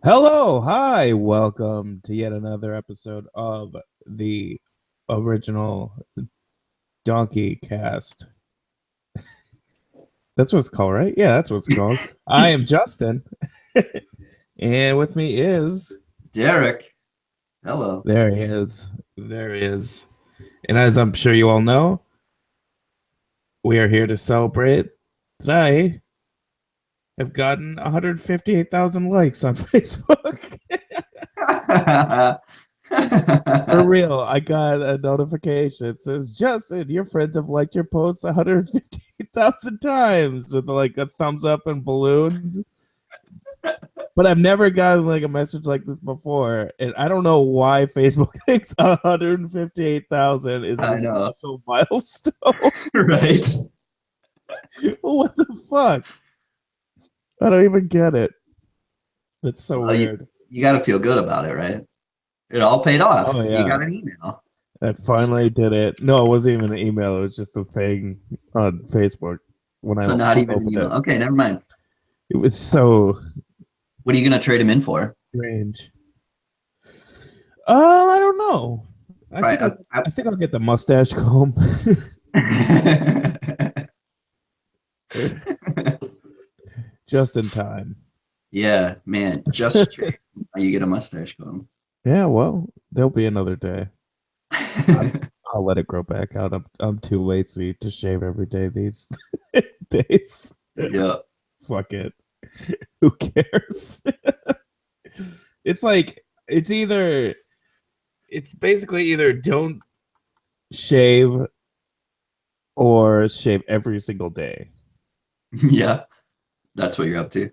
Hello, hi, welcome to yet another episode of the original Donkeykast. That's what it's called, right? Yeah, that's what it's called. I am Justin, and with me is Derek, hello. there he is, there he is, and as I'm sure you all know, we are here to celebrate. Today, have gotten 158,000 likes on Facebook. For real, I got a notification. It says, Justin, your friends have liked your posts 158,000 times with like a thumbs up and balloons. But I've never gotten like a message like this before. And I don't know why Facebook thinks 158,000 is a I know, special milestone. right? What the fuck? I don't even get it. It's so Well, you, weird. you got to feel good about it, right? It all paid off. Oh, You yeah. got an email. I finally did it. No, it wasn't even an email. It was just a thing on Facebook when I So not even an opened email. it. Okay, never mind. It was so What are you going to trade him in for? strange. I don't know. I Right. think I think I'll get the mustache comb. Just in time. Yeah, man, just trade. You get a mustache comb. Yeah, well, there'll be another day. I'll let it grow back out. I'm too lazy to shave every day these days. Yeah, Fuck it. Who cares? It's like it's basically either don't shave or shave every single day. yeah, that's what you're up to.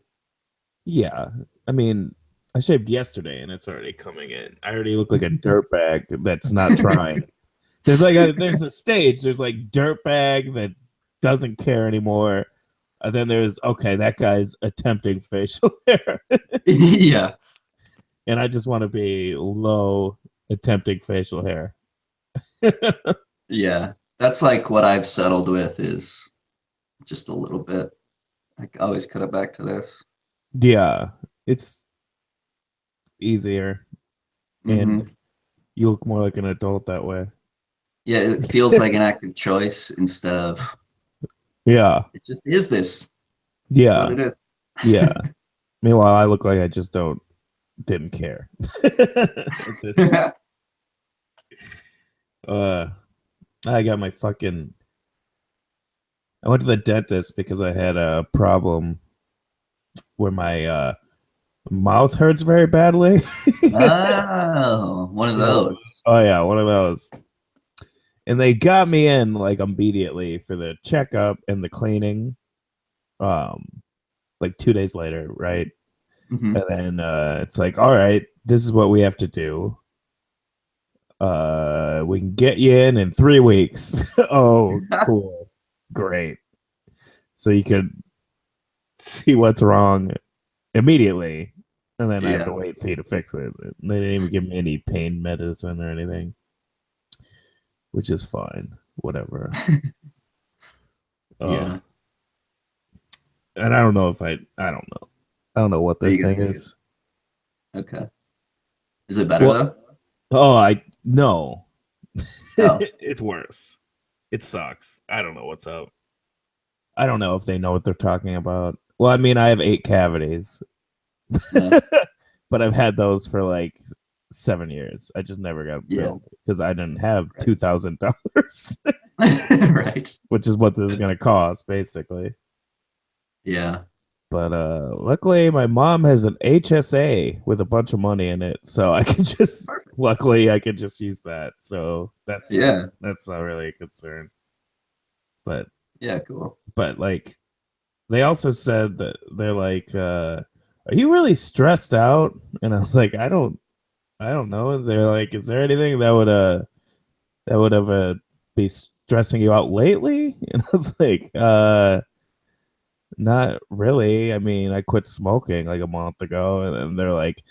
Yeah. I mean, I shaved yesterday and it's already coming in. I already look like a dirtbag that's not trying. There's a stage, there's like dirtbag that doesn't care anymore. And then there's okay, that guy's attempting facial hair. Yeah, And I just want to be low attempting facial hair. yeah. That's like what I've settled with is just a little bit. I always cut it back to this. Yeah. It's easier and Hmm. you look more like an adult that way. Yeah, it feels like an active choice instead of Yeah. it just is this. It's what Yeah. it is. Yeah. Meanwhile, I look like I just didn't care. At this, uh, I got my fucking. I went to the dentist because I had a problem where my mouth hurts very badly. Oh, one of Oh, those. oh yeah, one of those. And they got me in like immediately for the checkup and the cleaning. Um, like 2 days later, right? Hmm. And then it's like, all right, this is what we have to do. We can get you in 3 weeks. Oh, cool, great. So you could see what's wrong immediately, and then I have to Yeah. wait for you to fix it. They didn't even give me any pain medicine or anything, which is fine. Whatever. Yeah. And I don't know if I don't know. I don't know what Are their you thing gonna? is. Okay. Is it better Well, though? oh, I no. Oh. It's worse. It sucks. I don't know what's up. I don't know if they know what they're talking about. Well, I mean, I have 8 cavities, Yeah. but I've had those for like 7 years. I just never got Yeah. filled because I didn't have Right. $2,000, Right. which is what this is gonna cost, basically. Yeah. But luckily, my mom has an HSA with a bunch of money in it, so I can just Perfect. luckily I can just use that. So Yeah. that's not really a concern. But Yeah. Cool. like they also said that they're like, "Are you really stressed out?" And I was like, I don't know." They're like, "Is there anything that would ever be stressing you out lately?" And I was like, not really. I mean, I quit smoking like a month ago." And then they're like,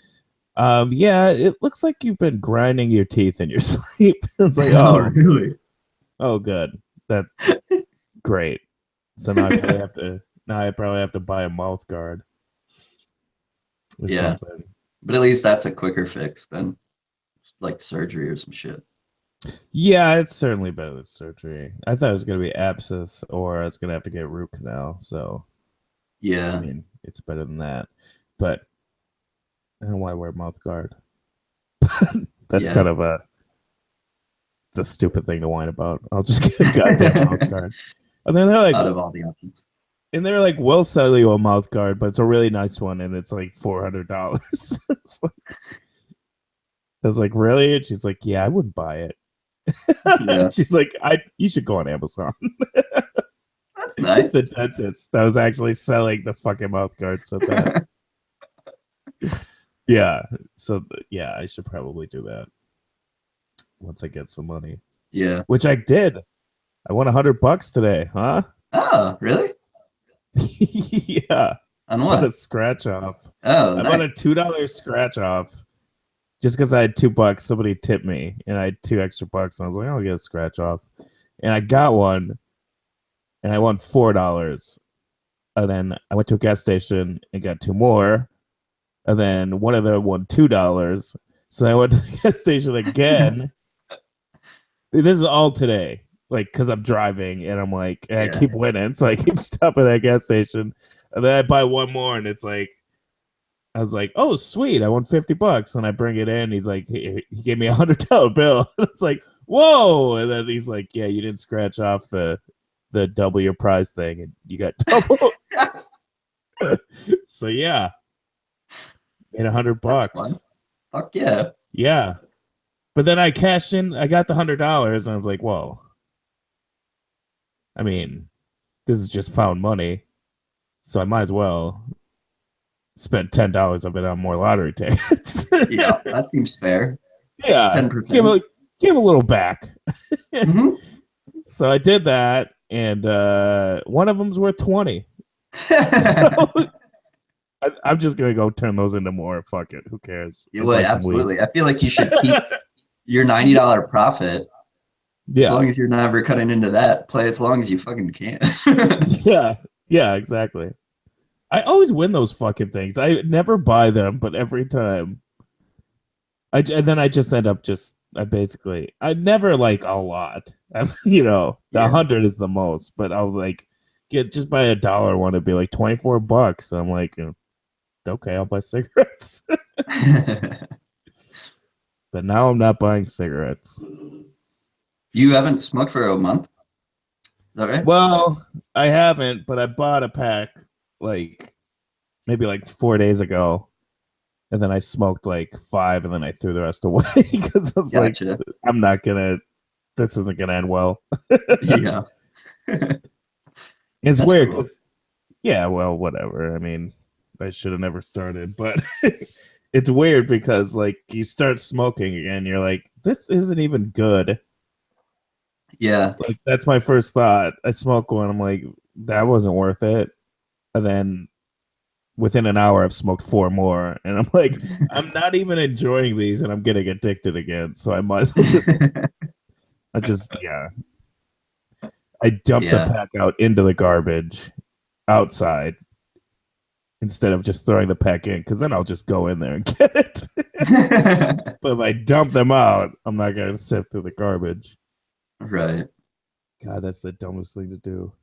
yeah, it looks like you've been grinding your teeth in your sleep." It's like, Oh, really? oh, good. That great. So now I probably have to buy a mouth guard. or Yeah. something. But at least that's a quicker fix than like surgery or some shit. Yeah, it's certainly better than surgery. I thought it was gonna be abscess or I was gonna have to get a root canal. So I Yeah. mean, it's better than that. But I don't want to wear a mouth guard. That's Yeah. kind of it's a stupid thing to whine about. I'll just get a goddamn mouth guard. And then they're like, Out of all the options. and they're like, we'll sell you a mouth guard, but it's a really nice one, and it's like $400. It's like, I was like, really? And she's like, yeah, I wouldn't buy it. Yeah. She's like, you should go on Amazon. That's nice. The dentist that was actually selling the fucking mouth guard said that. Yeah. So yeah, I should probably do that once I get some money. Yeah. Which I did. I won $100 today, huh? Oh, really? Yeah. On I bought what? a scratch off. Oh, I bought a nice. $2 scratch off just because I had $2. Somebody tipped me and I had $2 extra, and I was like, I'll get a scratch off. And I got one and I won $4. And then I went to a gas station and got two more. And then one of them won $2. So I went to the gas station again. This is all today. Like, because I'm driving and I'm like, and I keep winning. So I keep stopping at a gas station. And then I buy one more and it's like, I was like, oh, sweet. I won $50. And I bring it in. He's like, he gave me $100 bill. It's like, whoa. And then he's like, yeah, you didn't scratch off the double your prize thing and you got double. So yeah, made $100. Fuck yeah. Yeah, but then I cashed in. I got the $100 and I was like, whoa. I mean, this is just found money, so I might as well spend $10 of it on more lottery tickets. Yeah, that seems fair. Yeah, 10%. Give a little back. Mm-hmm. So I did that, and one of them's worth 20. So I'm just gonna go turn those into more. Fuck it, who cares? Yeah, well, absolutely. I feel like you should keep your $90 profit. Yeah, as long as you're never cutting into that, play as long as you fucking can. yeah, exactly. I always win those fucking things. I never buy them, but every time, and then I just end up I never like a lot. The 100 is the most, but I'll like just buy $1 one. It'd be like $24. I'm like, okay, I'll buy cigarettes. But now I'm not buying cigarettes. You haven't smoked for a month? Is that right? Well, I haven't, but I bought a pack maybe 4 days ago. And then I smoked 5 and then I threw the rest away because I was Gotcha. this isn't going to end well. Yeah. It's That's weird. cool. Yeah, well, whatever. I mean, I should have never started, but it's weird because you start smoking again, you're like, this isn't even good. Yeah. That's my first thought. I smoke one, I'm like, that wasn't worth it. And then within an hour I've smoked 4 more and I'm like, I'm not even enjoying these and I'm getting addicted again. So I might as well I dumped the pack out into the garbage outside instead of just throwing the pack in, because then I'll just go in there and get it. But if I dump them out, I'm not going to sift through the garbage. Right. God, that's the dumbest thing to do.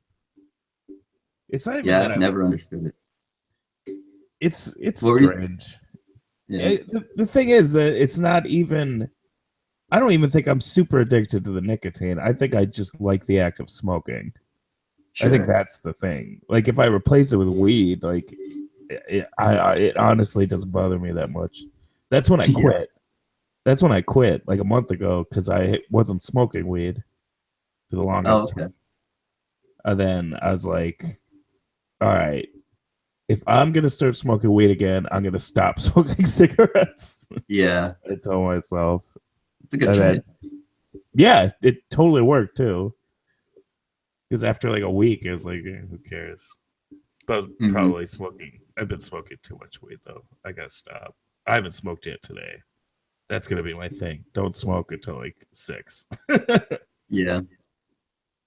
It's not even that I've never understood it. It's strange. Yeah. The thing is that it's not even... I don't even think I'm super addicted to the nicotine. I think I just like the act of smoking. Sure. I think that's the thing. If I replace it with weed, it honestly doesn't bother me that much. That's when I quit. Yeah. That's when I quit, a month ago, because I wasn't smoking weed for the longest time. And then I was like, all right, if I'm going to start smoking weed again, I'm going to stop smoking cigarettes. Yeah. I told myself. It's a good trade. Yeah, it totally worked, too. Because after a week, it was like, who cares? But probably smoking. I've been smoking too much weed, though. I got to stop. I haven't smoked yet today. That's going to be my thing. Don't smoke until 6. Yeah.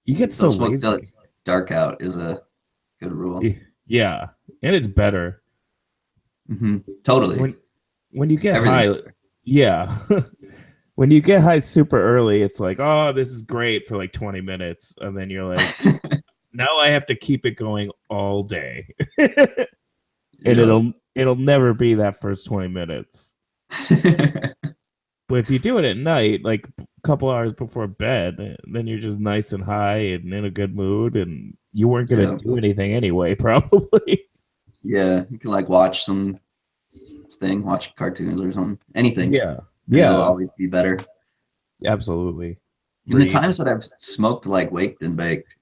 You get so lazy. Dark out is a good rule. Yeah, and it's better. 'Cause Totally. when you get Everything's high, yeah. When you get high super early, it's like, oh, this is great for like 20 minutes. And then you're like, better. now I have to keep it going all day. And Yeah. it'll never be that first 20 minutes. But if you do it at night, like a couple hours before bed, then you're just nice and high and in a good mood, and you weren't gonna Yeah. do anything anyway, probably. Yeah. You can like watch some thing, watch cartoons or something. Anything. Yeah. It'll Yeah. always be better. Absolutely. In the Read. times that I've smoked like waked and baked,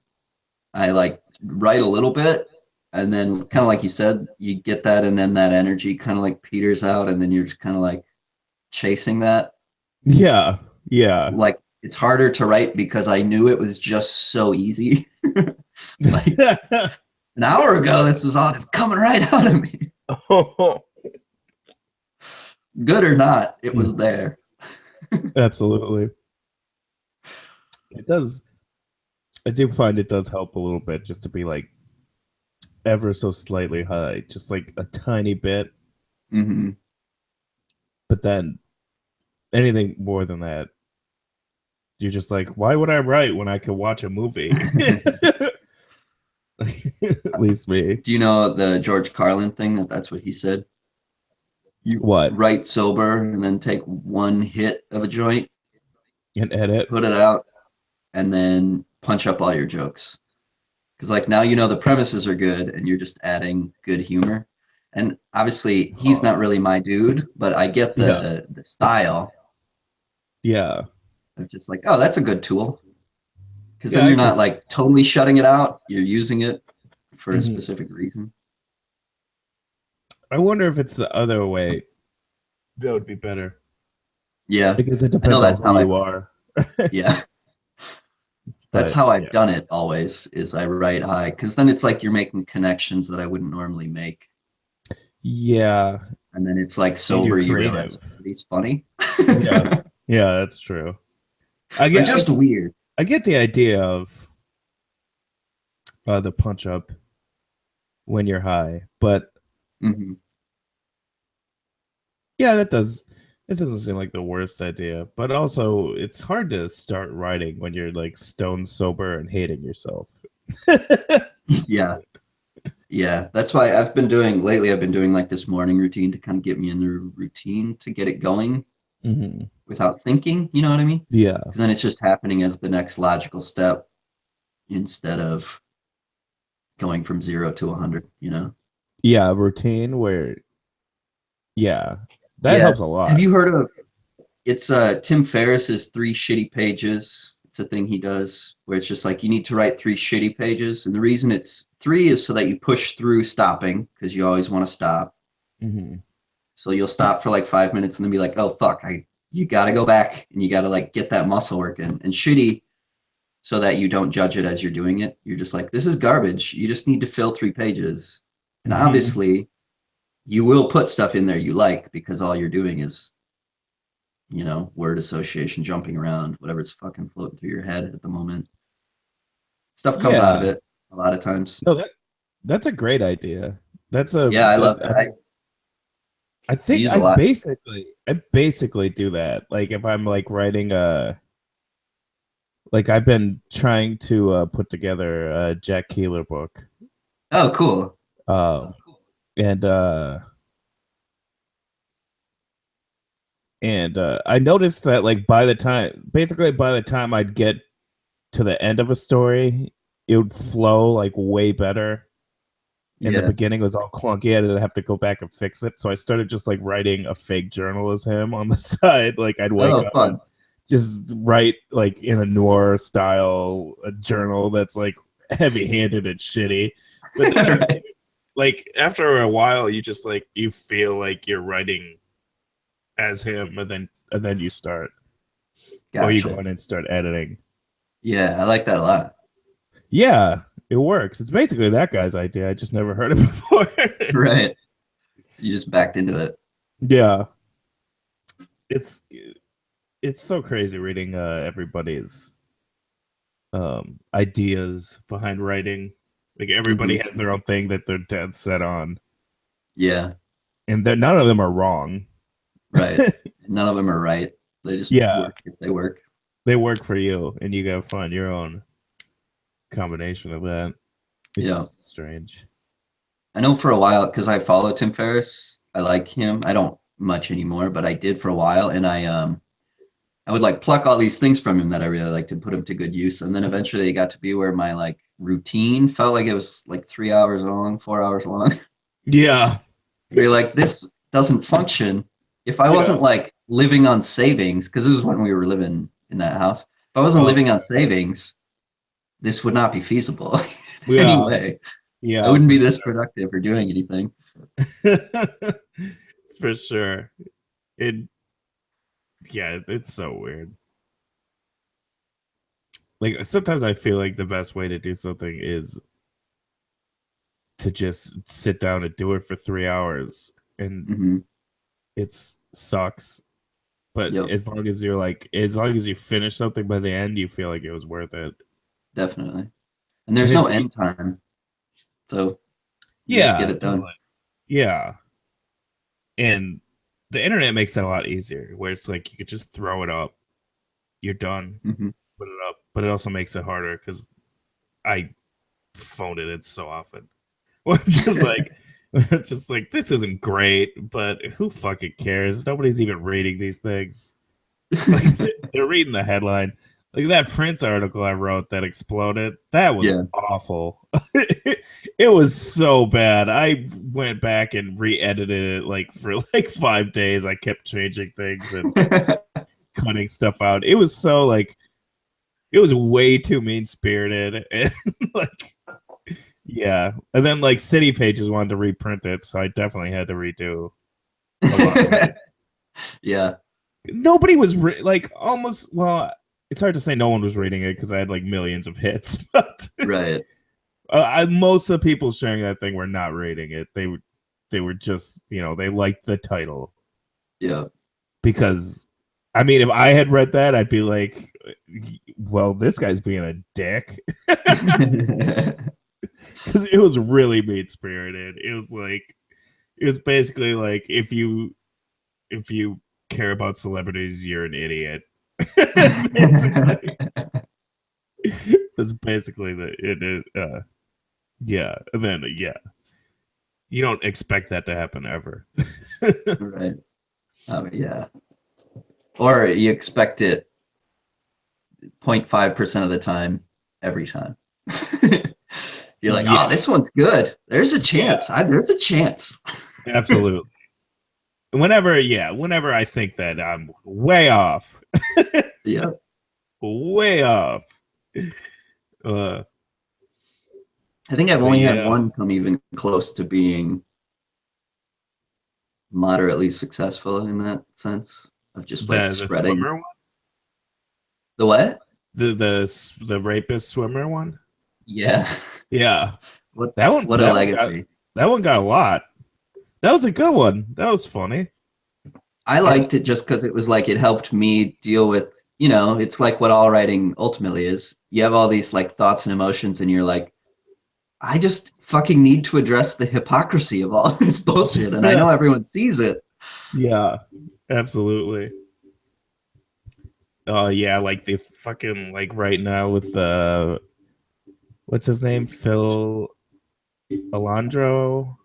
I like write a little bit and then kind of like you said, you get that and then that energy kind of like peters out and then you're just kind of like chasing that. Yeah. Yeah. Like it's harder to write because I knew it was just so easy. Like an hour ago, this was all just coming right out of me. Good or not, it was there. Absolutely. It does. I do find it does help a little bit just to be like ever so slightly high, just like a tiny bit. Hmm. But then anything more than that, you're just like, why would I write when I could watch a movie? At least me. Do you know the George Carlin thing that's what he said? You What? write sober and then take one hit of a joint, An edit? put it out, and then punch up all your jokes. Because like now you know the premises are good and you're just adding good humor. And obviously he's not really my dude, but I get Yeah. the style Yeah. of just like, oh, that's a good tool. Because Yeah, then I you're not guess. like totally shutting it out. You're using it for a Mhm. specific reason. I wonder if it's the other way that would be better. Yeah. Because it I know depends on that's who how I you are. yeah. That's But how I've yeah. done it always is I write high because then it's like you're making connections that I wouldn't normally make. Yeah. And then it's like And you're sober, you creative. realize he's funny. Yeah. Yeah, that's true. I Or get I, just weird. I get the idea of the punch up when you're high, but Hmm. yeah, that does. It doesn't seem like the worst idea, but also it's hard to start writing when you're like stone sober and hating yourself. Yeah. Yeah. That's why I've been doing lately, I've been doing like this morning routine to kind of get me in the routine to get it going Hmm. without thinking. You know what I mean? Yeah, Because then it's just happening as the next logical step instead of going from 0 to 100, you know? yeah, routine where yeah, that Yeah. helps a Have lot. you heard of it's Tim Ferriss's Three Shitty Pages? It's a thing he does where it's just like you need to write three shitty pages. And the reason it's three is so that you push through stopping because you always want to stop. Hmm. So you'll stop for like 5 minutes and then be like, oh fuck, I you gotta go back and you gotta like get that muscle working. And shitty so that you don't judge it as you're doing it. You're just like, this is garbage. You just need to fill 3 pages. And Hmm. obviously you will put stuff in there you like because all you're doing is, word association, jumping around, whatever's fucking floating through your head at the moment. Stuff comes out of Yeah, it a lot of times. no, that's a great idea. That's a Yeah, I love that. I I think use a lot. I basically do that. Like if I'm like writing a like I've been trying to put together a Jack Keeler book. Oh, cool. Um and I noticed that like by the time I'd get to the end of a story, it would flow like way better. In the Yeah. beginning it was all clunky. I'd have to go back and fix it. So I started just like writing a fake journal as him on the side. Like I'd wake Oh, up and fun. just write like in a noir style a journal that's like heavy handed and shitty. But then Right. like after a while you just like you feel like you're writing as him and then you start or you go Gotcha. in and start editing. Yeah, I like that a lot. Yeah, it works. It's basically that guy's idea. I just never heard it before. Right. You just backed into it. Yeah, it's it's so crazy reading everybody's ideas behind writing. Like everybody Hmm. has their own thing that they're dead set on. Yeah. and none of them are wrong. Right. None of them are right. They just Yeah, work if they work. they work for you, and you gotta find your own combination of that. Yeah. It's strange. I know for a while because I follow Tim Ferriss. I like him. I don't much anymore, but I did for a while, and I would like pluck all these things from him that I really liked and put them to good use. And then eventually it got to be where my like routine felt like it was like 3 hours long, 4 hours long. Yeah, You're like, this doesn't function. If I yeah. wasn't like living on savings, because this is when we were living in that house. If I wasn't Oh, living on savings, this would not be feasible yeah, anyway. I yeah, wouldn't for be this productive or doing anything. sure. For sure. It, yeah, it's so weird. Like sometimes I feel like the best way to do something is to just sit down and do it for 3 hours, and Hmm. it's sucks. But Yep, as long as you finish something by the end, you feel like it was worth it. definitely. And And there's it's no end time, so you just get yeah, it done. totally. Yeah, and the internet makes that a lot easier, where it's like you could just throw it up, you're done, Hmm. put it up. But it also makes it harder because I phoned it in so often. Or just like this isn't great, but who fucking cares? Nobody's even reading these things. Like they're reading the headline. Like that Prince article I wrote that exploded. That was Yeah. awful. It was so bad. I went back and re-edited it like for like 5 days. I kept changing things and cutting stuff out. It was so like it was way too mean spirited and like yeah. And then like City Pages wanted to reprint it, so I definitely had to redo a lot of it. Yeah, Nobody was like almost well. It's hard to say no one was reading it because I had like millions of hits, but right. most of the people sharing that thing were not reading it. They were just they liked the title Yeah. because I mean if I had read that I'd be like, well this guy's being a dick because it was really mean spirited. It was basically like if you care about celebrities, you're an idiot. Basically, that's basically the it. Yeah, and then yeah, you don't expect that to happen ever. Right. Yeah. Or you expect it 0.5% of the time, every time. You're like, oh, Yeah, this one's good. There's a yeah, chance. There's a chance. absolutely. Whenever I think that I'm way off, Yeah. way off. Uh, I think I've but only had yeah, one come even close to being moderately successful in that sense of just like the spreading swimmer one, the what? the rapist swimmer one. Yeah. Yeah, What that one what a that one got legacy. that one got a lot. That was a good one. That was funny. I And liked it just because it was like it helped me deal with, you know, it's like what all writing ultimately is. You have all these like thoughts and emotions, and you're like, I just fucking need to address the hypocrisy of all this bullshit. And I know everyone sees it. yeah, absolutely. Oh yeah, like the fucking like right now with the what's his name? Phil Alondro?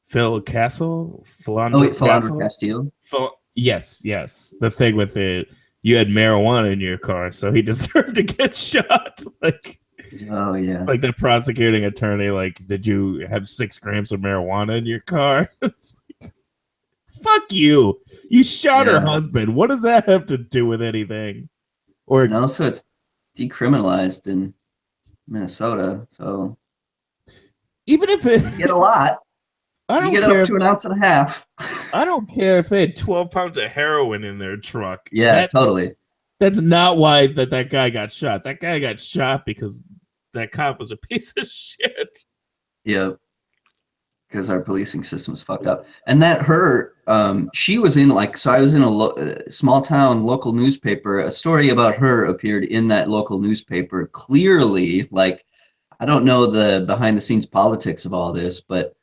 Phil Castle? Oh, wait, Philandro Philandro Castle? Castile. Yes, yes. The thing with it, you had marijuana in your car, so he deserved to get shot. Oh, yeah. Like the prosecuting attorney, like, did you have 6 grams of marijuana in your car? Fuck you. You shot her Yeah. husband. What does that have to do with anything? Or And also, it's decriminalized in Minnesota. So even if it, you get a lot. I You don't get care. up to an ounce and a half. I don't care if they had 12 pounds of heroin in their truck. Yeah, totally. That's not why that guy got shot. That guy got shot because that cop was a piece of shit. Yeah. Because our policing system is fucked up. And that her, she was in like, so I was in a small town local newspaper. A story about her appeared in that local newspaper. Clearly, like, I don't know the behind the scenes politics of all this, but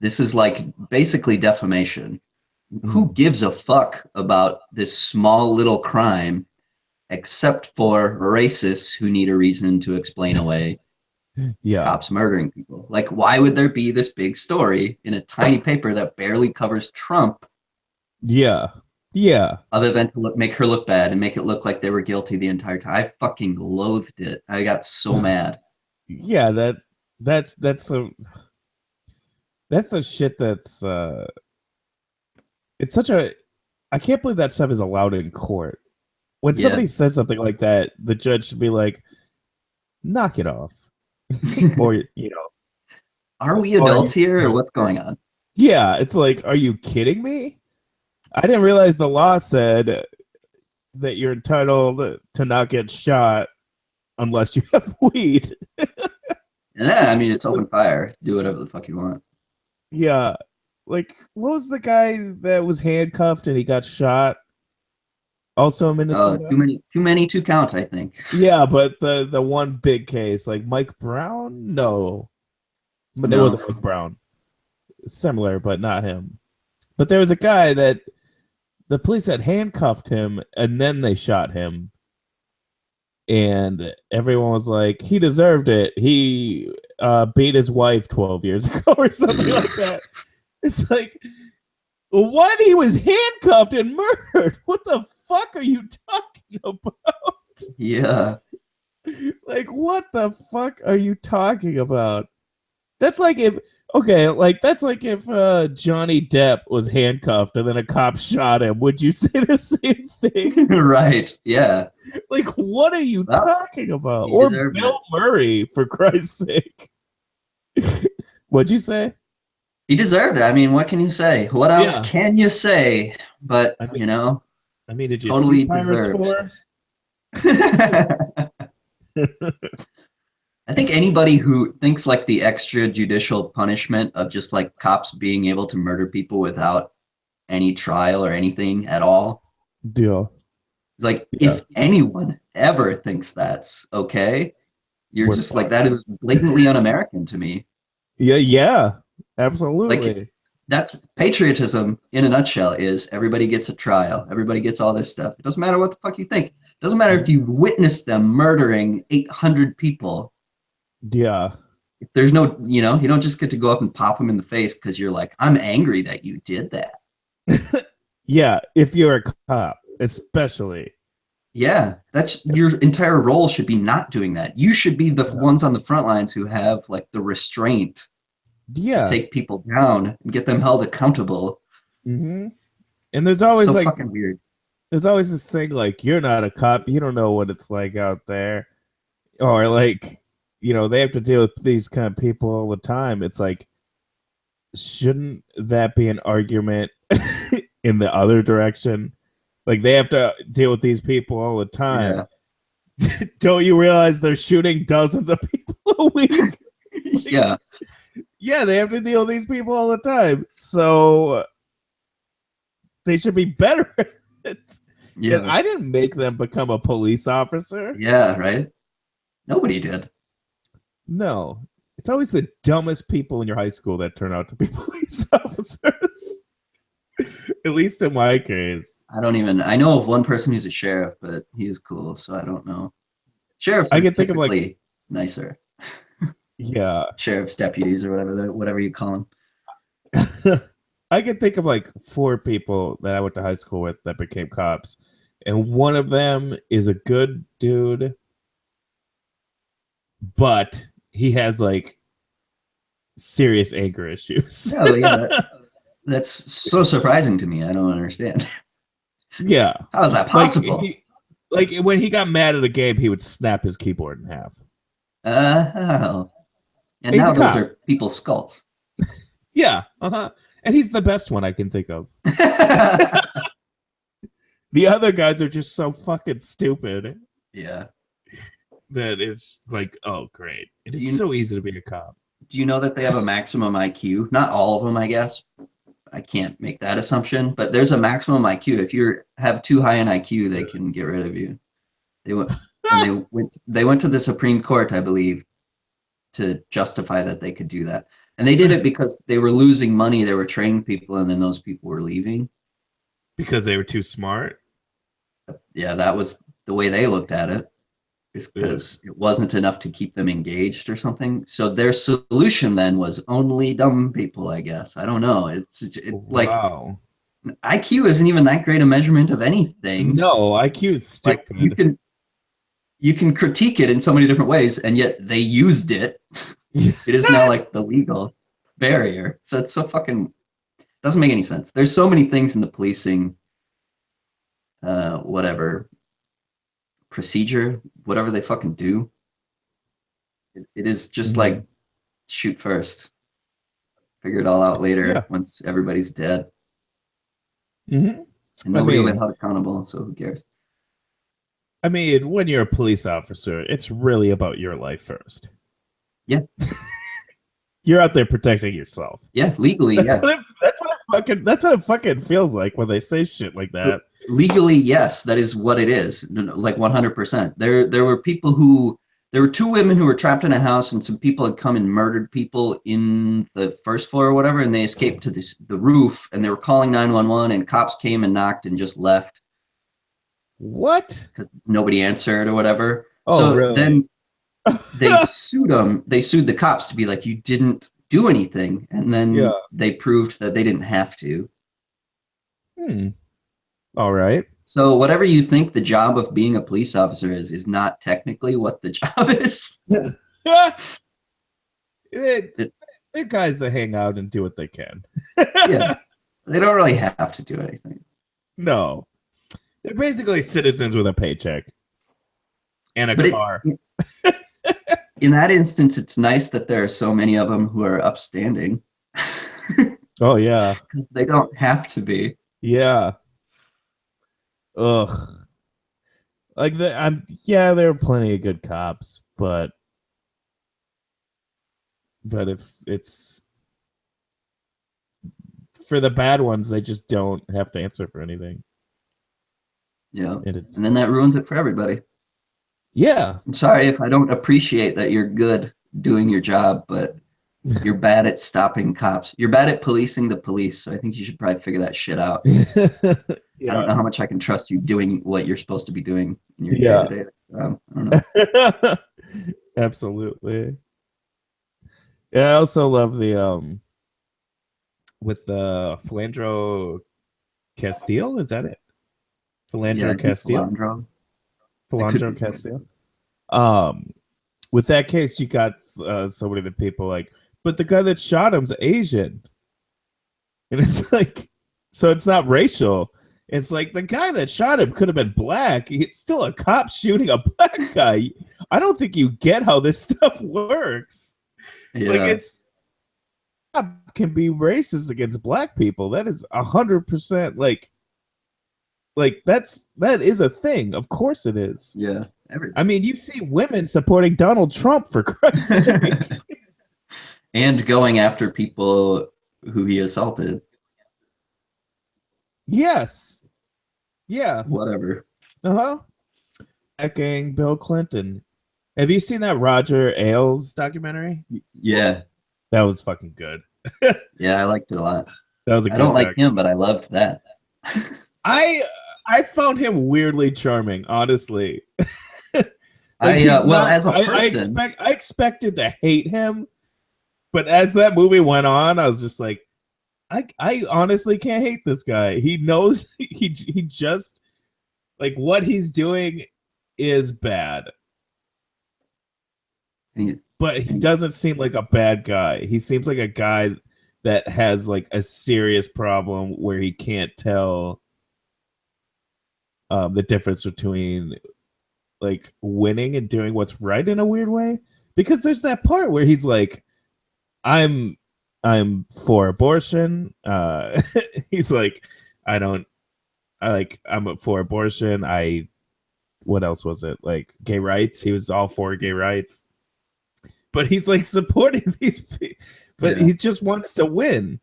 This is like basically defamation. Who Mhm. gives a fuck about this small little crime except for racists who need a reason to explain away Yeah. cops murdering people? Like, why would there be this big story in a tiny paper that barely covers Trump Yeah. Yeah. other than to make her look bad and make it look like they were guilty the entire time? I fucking loathed it. I got so mad. Yeah, that's the shit it's such a I can't believe that stuff is allowed in court. When Yeah. somebody says something like that, the judge should be like, knock it off. Or Are we or adults here or what's going on? yeah, it's like, are you kidding me? I didn't realize the law said that you're entitled to not get shot unless you have weed. Yeah, I mean, it's open fire. Do whatever the fuck you want. Yeah. Like, what was the guy that was handcuffed and he got shot? Also in Minnesota? Too many to count, I think. Yeah, but the one big case, like Mike Brown? No. But it wasn't No. Mike Brown. Similar, but not him. But there was a guy that the police had handcuffed him and then they shot him. And everyone was like, he deserved it. He beat his wife 12 years ago or something like that. It's like, what? He was handcuffed and murdered. What the fuck are you talking about? Yeah. Like, what the fuck are you talking about? That's like if that's like if Johnny Depp was handcuffed and then a cop shot him. Would you say the same thing? Right. Yeah. Like, what are you Well, talking about? he Or deserved Bill it. Murray, for Christ's sake. What'd you say? He deserved it. I mean, what can you say? What else Yeah. can you say? But, I mean, did you see totally Pirates deserved. 4? I think anybody who thinks like the extrajudicial punishment of just like cops being able to murder people without any trial or anything at all, Deal. it's like Yeah. if anyone ever thinks that's okay, you're We're just like, fucked. that is blatantly un-American to me. Yeah. Like, Absolutely. that's patriotism in a nutshell. Is everybody gets a trial, everybody gets all this stuff. It doesn't matter what the fuck you think. It doesn't matter if you witnessed them murdering 800 people. Yeah. If there's no, you don't just get to go up and pop them in the face because you're like, I'm angry that you did that. Yeah, if you're a cop, especially. Yeah, that's your entire role should be not doing that. You should be the ones on the front lines who have like the restraint to Yeah. take people down and get them held accountable. And there's always So like fucking weird. there's always this thing like, you're not a cop, you don't know what it's like out there. Or like, they have to deal with these kind of people all the time. It's like, shouldn't that be an argument in the other direction? Like, they have to deal with these people all the time. Yeah. Don't you realize they're shooting dozens of people a week? Yeah. Yeah, they have to deal with these people all the time. So they should be better at it. Yeah. And I didn't make them become a police officer. Yeah, right? Nobody did. No. It's always the dumbest people in your high school that turn out to be police officers. At least in my case. I know of one person who's a sheriff, but he is cool, so I don't know. Sheriffs I are can think of typically nicer. Yeah. Sheriff's deputies or whatever you call them. I can think of like 4 people that I went to high school with that became cops. And one of them is a good dude, but he has like serious anger issues. Oh, yeah. That's so surprising to me. I don't understand. Yeah. How is that possible? Like when he got mad at a game, he would snap his keyboard in half. Oh. And He's now a those cop. are people's skulls. Yeah. And he's the best one I can think of. The other guys are just so fucking stupid. Yeah. That it's like, oh, great. And it's so easy to be a cop. Do you know that they have a maximum IQ? Not all of them, I guess. I can't make that assumption, but there's a maximum IQ. If you have too high an IQ, they can get rid of you. They went to the Supreme Court, I believe, to justify that they could do that. And they did it because they were losing money. They were training people, and then those people were leaving. Because they were too smart. Yeah, that was the way they looked at it. Is because it wasn't enough to keep them engaged or something. So their solution then was only dumb people, I guess. I don't know. Like Wow. IQ isn't even that great a measurement of anything. No, IQ is stupid. Like you can critique it in so many different ways, and yet they used it. It is now like the legal barrier. So it's so fucking doesn't make any sense. There's so many things in the policing, whatever procedure, whatever they fucking do. It is just like shoot first, figure it all out later once everybody's dead. And nobody will be held accountable, so who cares? I mean, when you're a police officer, it's really about your life first. Yeah. You're out there protecting yourself. Yeah, legally, that's what it fucking feels like when they say shit like that. Legally, yes, that is what it is. Like 100%. There were people who there were 2 women who were trapped in a house, and some people had come and murdered people in the first floor or whatever, and they escaped to the roof, and they were calling 911, and cops came and knocked and just left. What? Because nobody answered or whatever. Oh, so really? Then they sued them. They sued the cops to be like, you didn't do anything, and then they proved that they didn't have to. All right. So whatever you think the job of being a police officer is not technically what the job is. They're guys that hang out and do what they can. Yeah, they don't really have to do anything. No, they're basically citizens with a paycheck and a car. In that instance, it's nice that there are so many of them who are upstanding. Oh yeah, because they don't have to be. Yeah. Ugh. Like there are plenty of good cops, but it's for the bad ones, they just don't have to answer for anything. Yeah. And then that ruins it for everybody. Yeah. I'm sorry if I don't appreciate that you're good doing your job, but you're bad at stopping cops. You're bad at policing the police, so I think you should probably figure that shit out. I don't know how much I can trust you doing what you're supposed to be doing in your day-to-day. I don't know. Absolutely. Yeah, I also love the with the Philandro Castile. Is that it? Philandro Castile. Philandro Castile. With that case, you got so many of the people like, but the guy that shot him's Asian, and it's like, so it's not racial. It's like the guy that shot him could have been black. It's still a cop shooting a black guy. I don't think you get how this stuff works. Yeah. Like it's can be racist against black people. That is 100% like that is a thing. Of course it is. Yeah. I mean, you see women supporting Donald Trump for Christ's sake. And going after people who he assaulted. Yes. Yeah. Whatever. Backing Bill Clinton. Have you seen that Roger Ailes documentary? Yeah. That was fucking good. Yeah, I liked it a lot. That was a good I don't like him, but I loved that. I found him weirdly charming, honestly. As a person, I expected to hate him, but as that movie went on, I was just like, I honestly can't hate this guy. He knows he just like what he's doing is bad. But he doesn't seem like a bad guy. He seems like a guy that has like a serious problem where he can't tell the difference between like winning and doing what's right in a weird way. Because there's that part where he's like, I'm for abortion. He's like, I'm for abortion. What else was it? Like gay rights. He was all for gay rights. But he's like supporting these people, but he just wants to win.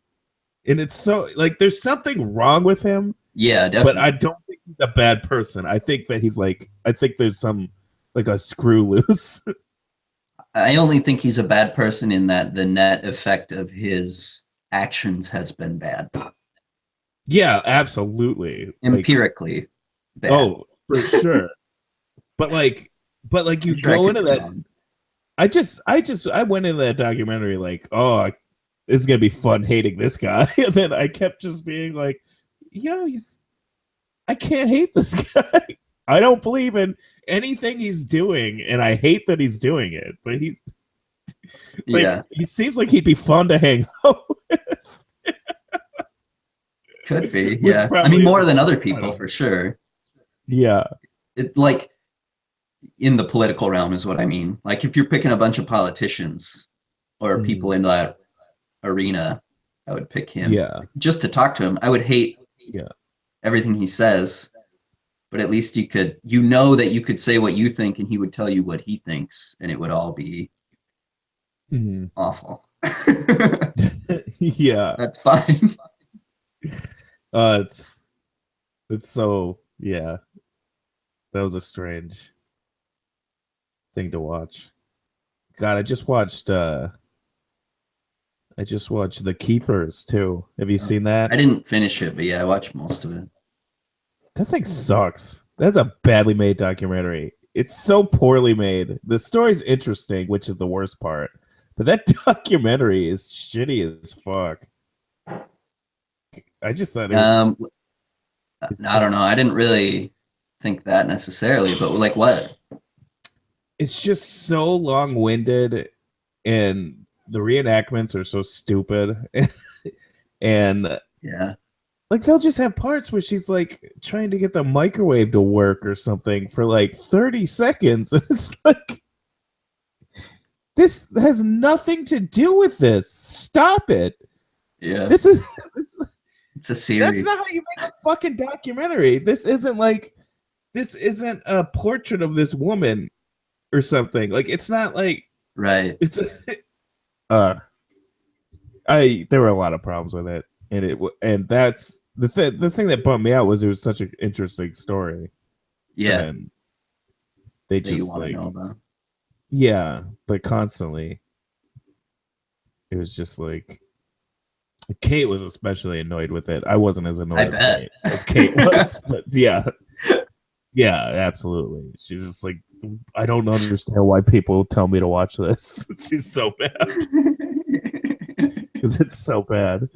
And it's so like there's something wrong with him. Yeah, definitely. But I don't think he's a bad person. I think that he's like, I think there's some like a screw loose. I only think he's a bad person in that the net effect of his actions has been bad. Yeah, absolutely. Like, Empirically bad. oh, for sure. But like, you I'm sure I go could into be that. wrong. I went into that documentary like, oh, this is gonna be fun hating this guy, and then I kept just being like, I can't hate this guy. I don't believe in anything he's doing, and I hate that he's doing it. But he's like, Yeah, he seems like he'd be fun to hang out with, could be. which Yeah, I mean probably more isn't than other true. I people don't for know. sure. Yeah. It like in the political realm is what I mean. Like if you're picking a bunch of politicians or people Mhm. in that arena, I would pick him Yeah. just to talk to him. I would hate Yeah. everything he says, but at least you know that you could say what you think and he would tell you what he thinks and it would all be Mhm. awful. Yeah. That's fine. It's so, yeah. That was a strange thing to watch. God, I just watched The Keepers too. Have you seen that? I didn't finish it, but yeah, I watched most of it. That thing sucks. That's a badly made documentary. It's so poorly made. The story's interesting, which is the worst part. But that documentary is shitty as fuck. I just thought it was Um, I don't know. I didn't really think that necessarily, but like what? it's just so long-winded, and the reenactments are so stupid. And Yeah, like they'll just have parts where she's like trying to get the microwave to work or something for like 30 seconds. And it's like, this has nothing to do with this. Stop it. yeah. This is this, It's a that's series, not how you make a fucking documentary. This isn't a portrait of this woman or something. Like it's not like right? it's a, uh I there were a lot of problems with it, and and that's the thing that bummed me out was it was such an interesting story, and Yeah, then they that you just want to like, know about. yeah, but constantly it was just like Kate was especially annoyed with it. I wasn't as I annoyed with bet. Kate as Kate was, but yeah, yeah, absolutely. She's just like, I don't understand why people tell me to watch this. She's so mad because it's so bad.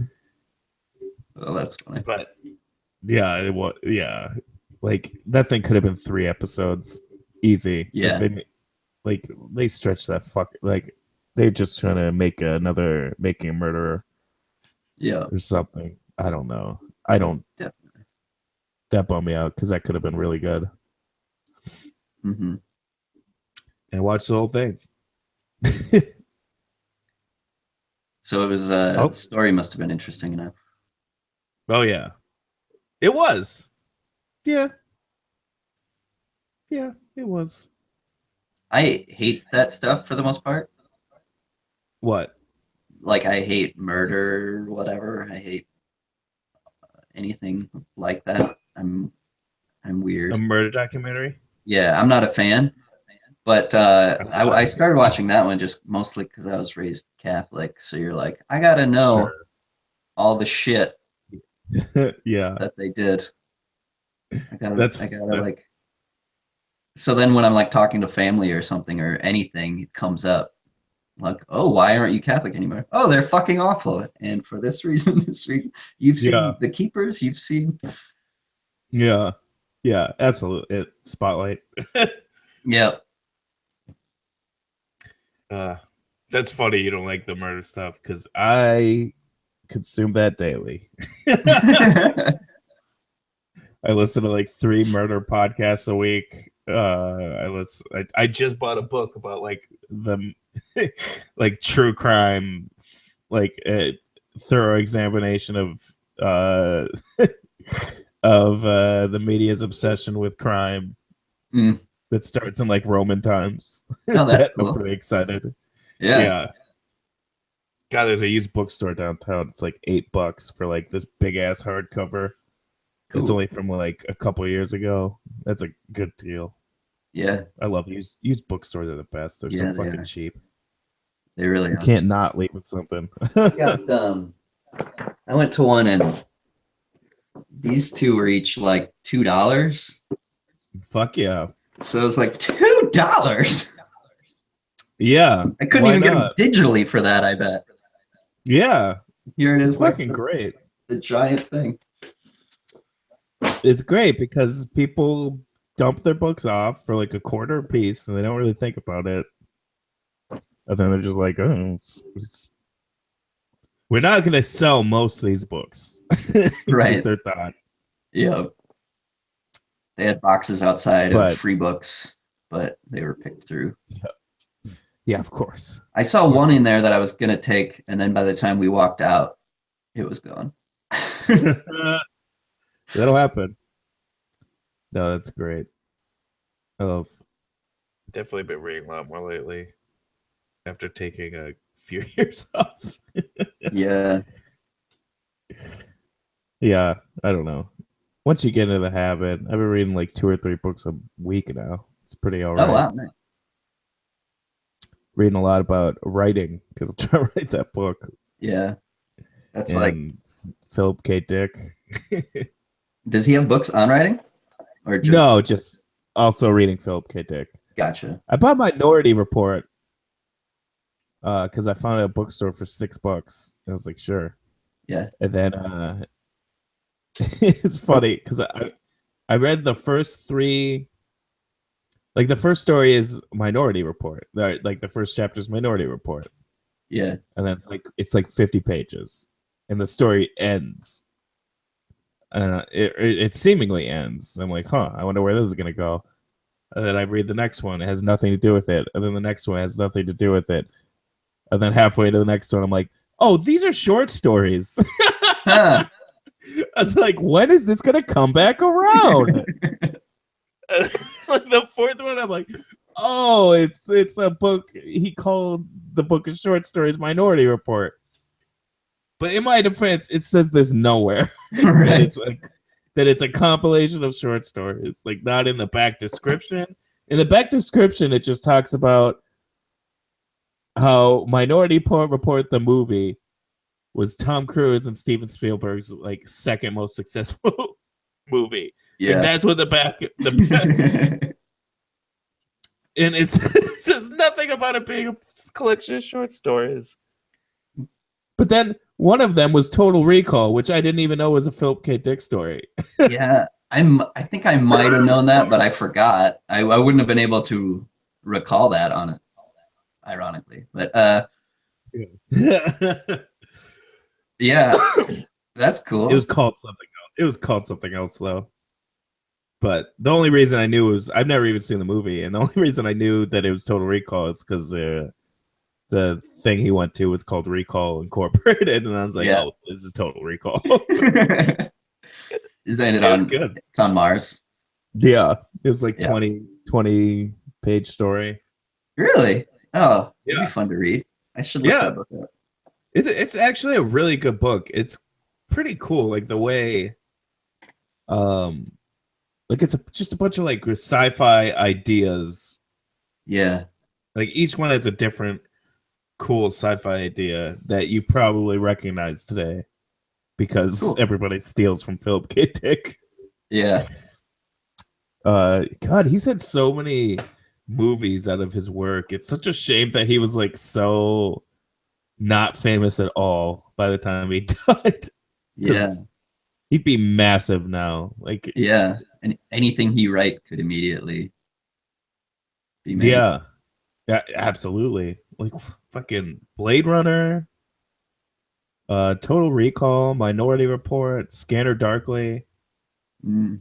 Oh, that's funny. But yeah, it was, yeah, like that thing could have been 3 episodes, easy. Yeah, Like they stretch that fuck, like they're just trying to make another Making a Murderer yeah, or something. I don't know. I don't. definitely. That bummed me out because that could have been really good. Hmm. And watch the whole thing. So it was. The Oh, story must have been interesting enough. oh yeah, it was. Yeah, yeah, it was. I hate that stuff for the most part. What? Like I hate murder, whatever. I hate anything like that. I'm A weird. murder documentary? Yeah, I'm not a fan. But I'm I not. started watching that one just mostly because I was raised Catholic. So you're like, I gotta know Sure. all the shit Yeah, that they did. that's I gotta that's like. So then when I'm like talking to family or something or anything, it comes up like, oh, why aren't you Catholic anymore? Oh, they're fucking awful. And for this reason, this reason, you've yeah, seen The Keepers. You've seen, yeah, yeah. Absolutely. Spotlight. yeah, Uh, that's funny. You don't like the murder stuff because I consume that daily. I listen to like 3 murder podcasts a week. I just bought a book about like the like true crime, like a thorough examination of uh the media's obsession with crime Mm. that starts in like Roman times. Oh, that's That I'm cool. pretty excited. Yeah, Yeah. God, there's a used bookstore downtown. It's like $8 for like this big ass hardcover. It's cool. only from like a couple of years ago. That's a good deal. Yeah, I love used bookstores are the best. They're so yeah, they fucking are. cheap. They really You are. can't not leave with something. I went to one and these two were each like $2. Fuck yeah. So it's like $2. Yeah. I couldn't Why even not? get them digitally for that, I bet. Yeah. Here it It's is, like fucking great. the giant thing. It's great because people dump their books off for like a quarter a piece and they don't really think about it. And then they're just like, oh, we're not going to sell most of these books. Right. Is their thought. Yeah. They had boxes outside of But free books, but they were picked through. yeah, of course. I saw one in there that I was going to take, and then by the time we walked out, it was gone. That'll happen. No, that's great. I love. Definitely been reading a lot more lately after taking a few years off. Yeah. Yeah, I don't know. Once you get into the habit, I've been reading like 2 or 3 books a week now. It's pretty all right. Oh, wow. Nice. Reading a lot about writing because I'm trying to write that book. Yeah. That's and like Philip K. Dick. Does he have books on writing? Or just... No, just also reading Philip K. Dick. Gotcha. I bought Minority Report because I found it at a bookstore for $6. I was like, sure. Yeah. And then it's funny because I read the first 3. Like the first story is Minority Report. Like the first chapter is Minority Report. Yeah. And then it's like 50 pages, and the story ends. It seemingly ends. I'm like, huh, I wonder where this is gonna go. And then I read the next one. It has nothing to do with it. And then the next one has nothing to do with it. And then halfway to the next one, I'm like, oh, these are short stories. Huh. I was like, when is this gonna come back around? Like the fourth one, I'm like, oh, it's a book. He called the book of short stories Minority Report. But in my defense, it says this nowhere. Right. that it's a compilation of short stories, like not in the back description. In the back description, it just talks about how Minority Report the movie was Tom Cruise and Steven Spielberg's like second most successful movie. Yeah. And that's what the back and it says nothing about it being a collection of short stories. But then one of them was Total Recall, which I didn't even know was a Philip K. Dick story. Yeah, I think I might have known that, but I forgot. I wouldn't have been able to recall that, ironically. But yeah, that's cool. It was called something else. It was called something else though. But the only reason I knew was I've never even seen the movie, and the only reason I knew that it was Total Recall is because the thing he went to was called Recall Incorporated, and I was like, Yeah. oh, this is Total Recall. Isn't it was on? good. It's on Mars. Yeah, it was like Yeah. 20 page story. Really? Oh, Yeah. it'd be fun to read. I should look that book up. It's actually a really good book. It's pretty cool, like the way, like it's just a bunch of like sci-fi ideas. Yeah. Like each one has a different cool sci-fi idea that you probably recognize today because everybody steals from Philip K. Dick. Yeah. God, he's had so many movies out of his work. It's such a shame that he was like so not famous at all by the time he died. Yeah. He'd be massive now. Like, yeah. And anything he write could immediately be made. Yeah, absolutely. Like fucking Blade Runner, Total Recall, Minority Report, Scanner Darkly. Mm.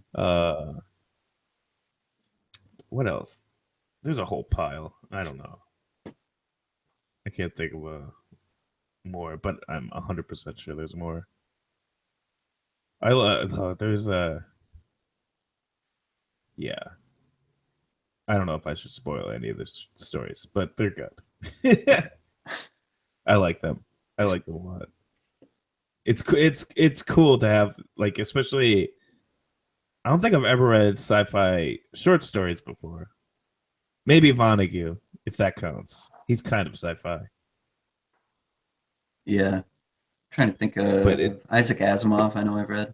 What else? There's a whole pile. I don't know. I can't think of more, but I'm 100% sure there's more. There's yeah. I don't know if I should spoil any of the stories, but they're good. I like them. I like them a lot. It's cool to have, like, especially. I don't think I've ever read sci-fi short stories before. Maybe Vonnegut, if that counts. He's kind of sci-fi. Yeah. Trying to think But of Isaac Asimov. I know I've read.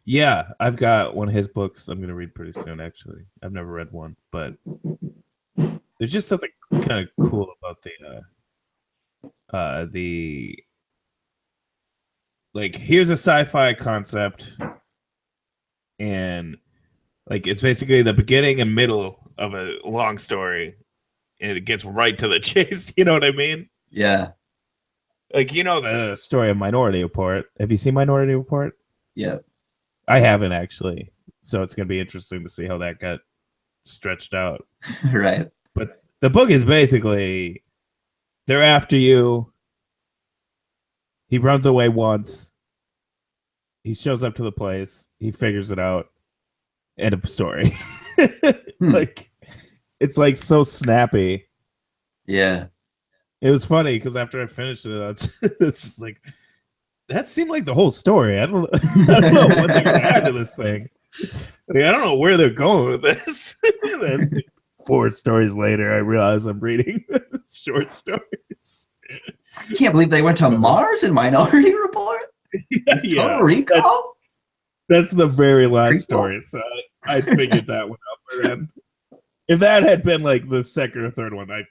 yeah, I've got one of his books I'm gonna read pretty soon. Actually, I've never read one, but there's just something kind of cool about the like here's a sci-fi concept, and like it's basically the beginning and middle of a long story, and it gets right to the chase. You know what I mean? Yeah. Like you know the story of Minority Report. Have you seen Minority Report? Yeah. I haven't actually, so it's gonna be interesting to see how that got stretched out. Right. But the book is basically they're after you. He runs away once. He shows up to the place. He figures it out. End of story. Like it's like so snappy. Yeah. It was funny because after I finished it, it's just like that seemed like the whole story. I don't know what they're gonna add to this thing. Like, I don't know where they're going with this. And then 4 stories later, I realize I'm reading short stories. I can't believe they went to Mars in Minority Report. Yeah, Total Recall. That's the very last Prequel? story. So I figured that one out. But then, if that had been like the second or third one, I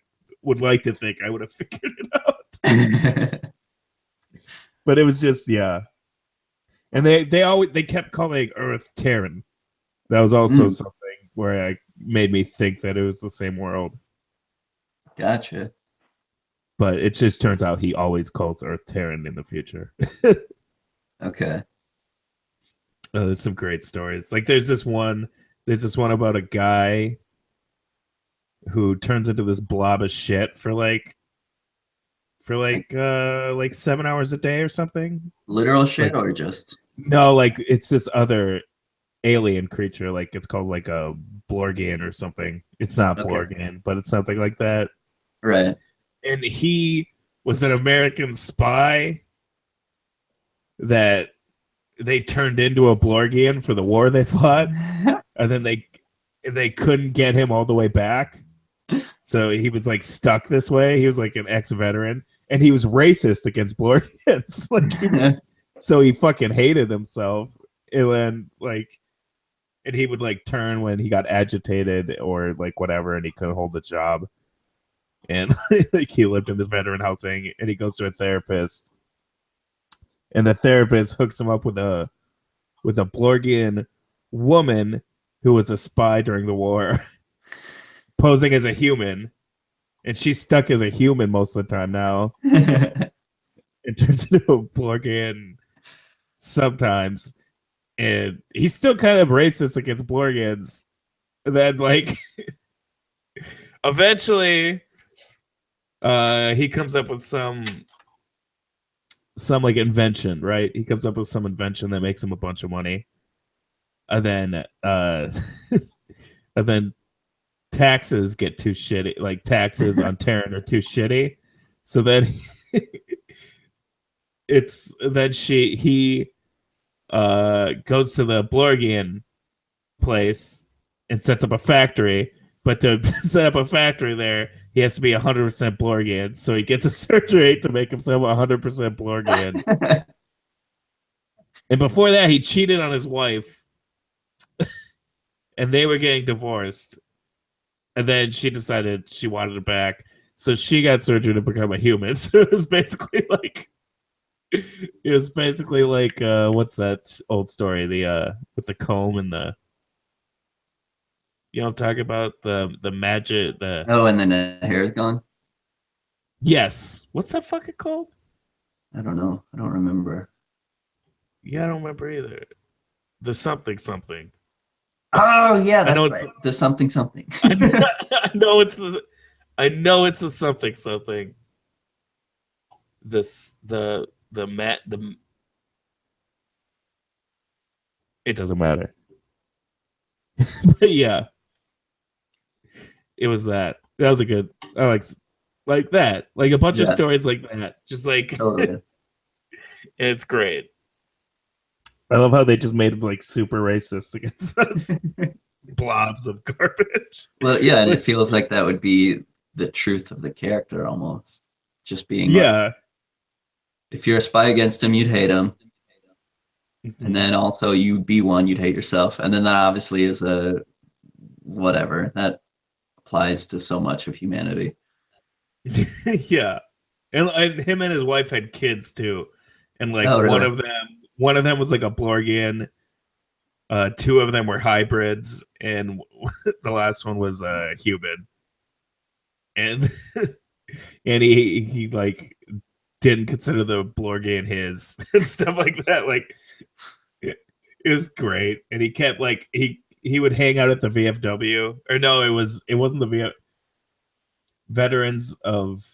would like to think I would have figured it out. But it was just and they kept calling Earth Terran. That was also something where I made me think that it was the same world. Gotcha. But it just turns out he always calls Earth Terran in the future. Okay. There's some great stories. Like there's this one about a guy who turns into this blob of shit for like 7 hours a day or something. Literal shit Like, or just no, like it's this other alien creature, like it's called like a Blorgian or something. It's not Blorgian, but it's something like that. Right. And he was an American spy that they turned into a Blorgian for the war they fought, and then they couldn't get him all the way back. So he was like stuck this way. He was like an ex-veteran, and he was racist against Blorgians. So he fucking hated himself. And then and he would like turn when he got agitated or like whatever, and he couldn't hold the job. And like he lived in this veteran housing, and he goes to a therapist, and the therapist hooks him up with a Blorgian woman who was a spy during the war, posing as a human, and she's stuck as a human most of the time now. It turns into a Blorgian sometimes, and he's still kind of racist against Blorgians. And then like eventually he comes up with some like invention, right? He comes up with some invention that makes him a bunch of money. And then and then taxes get too shitty. Like taxes on Terran are too shitty. So then he goes to the Blorgian place and sets up a factory. But to set up a factory there, he has to be 100% Blorgian. So he gets a surgery to make himself 100% Blorgian. And before that, he cheated on his wife. And they were getting divorced. And then she decided she wanted it back. So she got surgery to become a human. So it was basically like what's that old story? The with the comb and the I'm talking about the magic and then the hair is gone? Yes. What's that fucking called? I don't know. I don't remember. Yeah, I don't remember either. The something. Oh yeah, that's right. The something. I know it's the something. It doesn't matter. But yeah. It was that. That was a good. I like that. Like a bunch of stories like that. Just like totally. It's great. I love how they just made him like super racist against us. Blobs of garbage. Well, yeah, and it feels like that would be the truth of the character almost. Just being If you're a spy against him, you'd hate him. And then also you'd be one, you'd hate yourself. And then that obviously is a whatever. That applies to so much of humanity. Yeah. And him and his wife had kids too. And like Oh, really? one of them was like a Blorgian. Two of them were hybrids, and the last one was a human. And and he like didn't consider the Blorgian his and stuff like that. Like it was great. And he kept like he would hang out at the VFW. Or no, it wasn't the Veterans of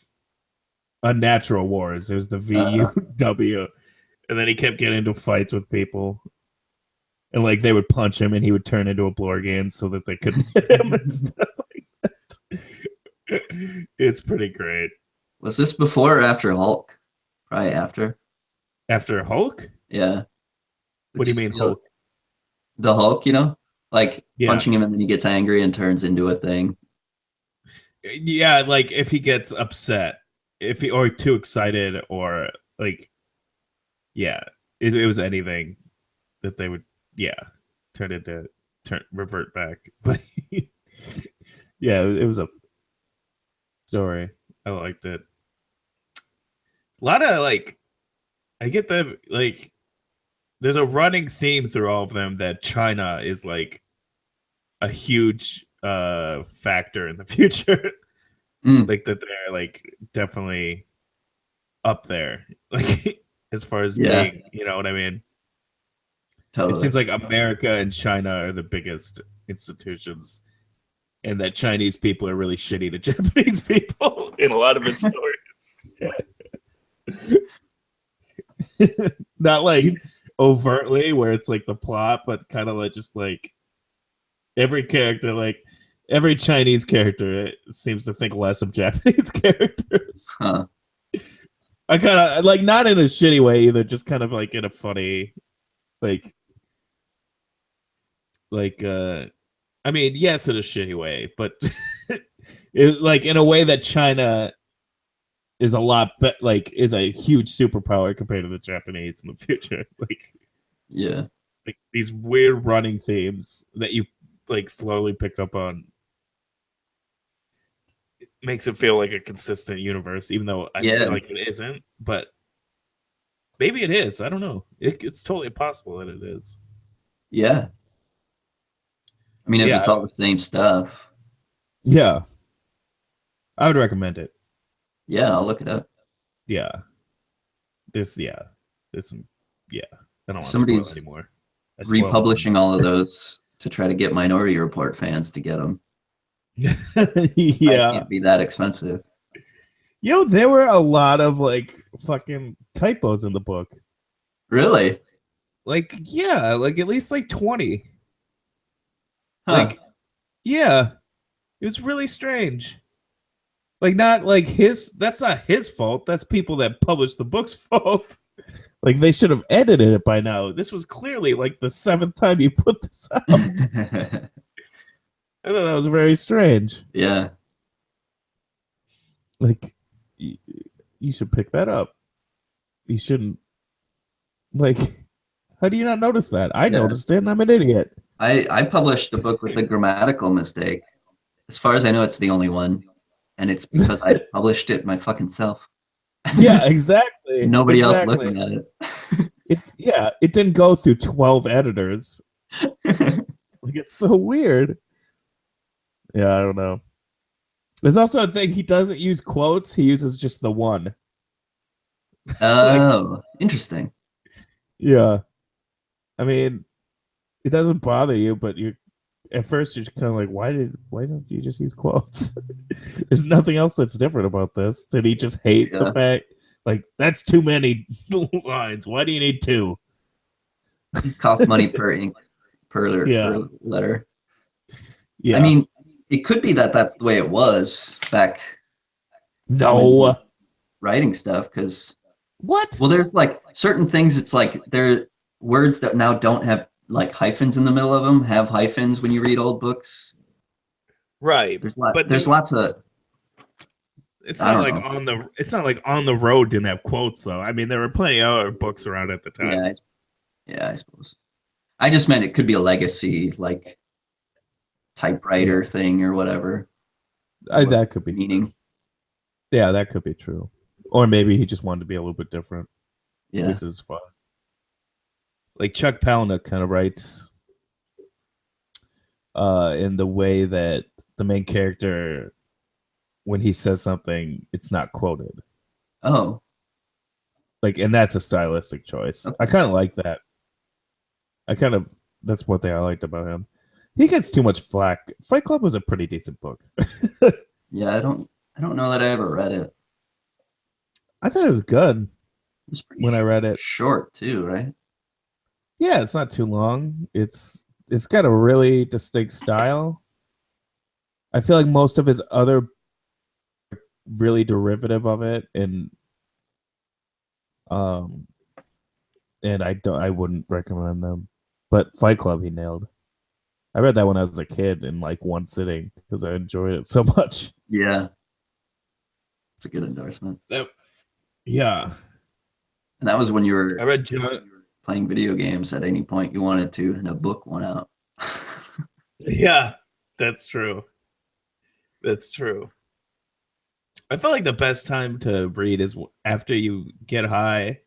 Unnatural Wars. It was the VUW. And then he kept getting into fights with people. And like they would punch him and he would turn into a Blorgian so that they couldn't hit him and stuff like that. It's pretty great. Was this before or after Hulk? Probably after. After Hulk? Yeah. What do you mean Hulk? The Hulk, you know? Like Yeah. punching him and then he gets angry and turns into a thing. Yeah, like if he gets upset, or too excited, or like, yeah, it was anything that they would, revert back. But yeah, it was a story. I liked it. A lot of like, I get the like. There's a running theme through all of them that China is like a huge factor in the future. Like that they're like definitely up there, like as far as being, you know what I mean? Totally. It seems like America and China are the biggest institutions, and that Chinese people are really shitty to Japanese people in a lot of his stories. Not like overtly where it's like the plot, but kind of like just like every character, like every Chinese character seems to think less of Japanese characters. Huh. I kind of like, not in a shitty way either, just kind of like in a funny, like I mean, yes, in a shitty way, but it, like in a way that China is a lot, like is a huge superpower compared to the Japanese in the future. Like, yeah, like these weird running themes that you like slowly pick up on. It makes it feel like a consistent universe, even though I feel like it isn't. But maybe it is. I don't know. It's totally possible that it is. Yeah. I mean, if it's all the same stuff. Yeah. I would recommend it. Yeah, I'll look it up. Yeah. There's some, I don't want Somebody's to spoil anymore. Republishing all of those to try to get Minority Report fans to get them. Yeah. It can't be that expensive. You know, there were a lot of like fucking typos in the book. Really? Like, yeah, like at least like 20. Huh. Like, yeah, it was really strange. Like, not like that's not his fault. That's people that published the book's fault. Like, they should have edited it by now. This was clearly like the 7th time you put this out. I thought that was very strange. Yeah. Like, you should pick that up. You shouldn't. Like, how do you not notice that? I noticed it, and I'm an idiot. I published the book with a grammatical mistake. As far as I know, it's the only one. And it's because I published it my fucking self. Yeah, exactly. Nobody else looking at it. It didn't go through 12 editors. Like, it's so weird. Yeah, I don't know. There's also a thing, he doesn't use quotes, he uses just the one. Oh, interesting. Yeah. I mean, it doesn't bother you, but at first you're just kind of like, why don't you just use quotes? There's nothing else that's different about this. Did he just hate the fact, like, that's too many lines? Why do you need 2? It costs money per ink, per letter. Yeah. I mean, it could be that that's the way it was back. No. Writing stuff, because what? Well, there's like certain things. It's like there words that now don't have like hyphens in the middle of them have hyphens when you read old books. Right. There's lots of. It's I not don't like know. it's not like On the Road didn't have quotes though. I mean, there were plenty of other books around at the time. I suppose. I just meant it could be a legacy, like typewriter thing or whatever. That could be meaning. Yeah, that could be true. Or maybe he just wanted to be a little bit different. Yeah. This is fun. Like Chuck Palahniuk kind of writes in the way that the main character, when he says something, it's not quoted. Oh. Like, and that's a stylistic choice. Okay. I kind of like that. That's one thing I liked about him. He gets too much flack. Fight Club was a pretty decent book. Yeah, I don't know that I ever read it. I thought it was good It was pretty when I read it. short too, right? Yeah, it's not too long. It's got a really distinct style. I feel like most of his other really derivative of it, and I wouldn't recommend them. But Fight Club he nailed. I read that when I was a kid in like one sitting because I enjoyed it so much. Yeah. It's a good endorsement. Yeah. And that was when you were I read John. playing video games at any point you wanted to, and a book went out. Yeah, that's true. That's true. I feel like the best time to read is after you get high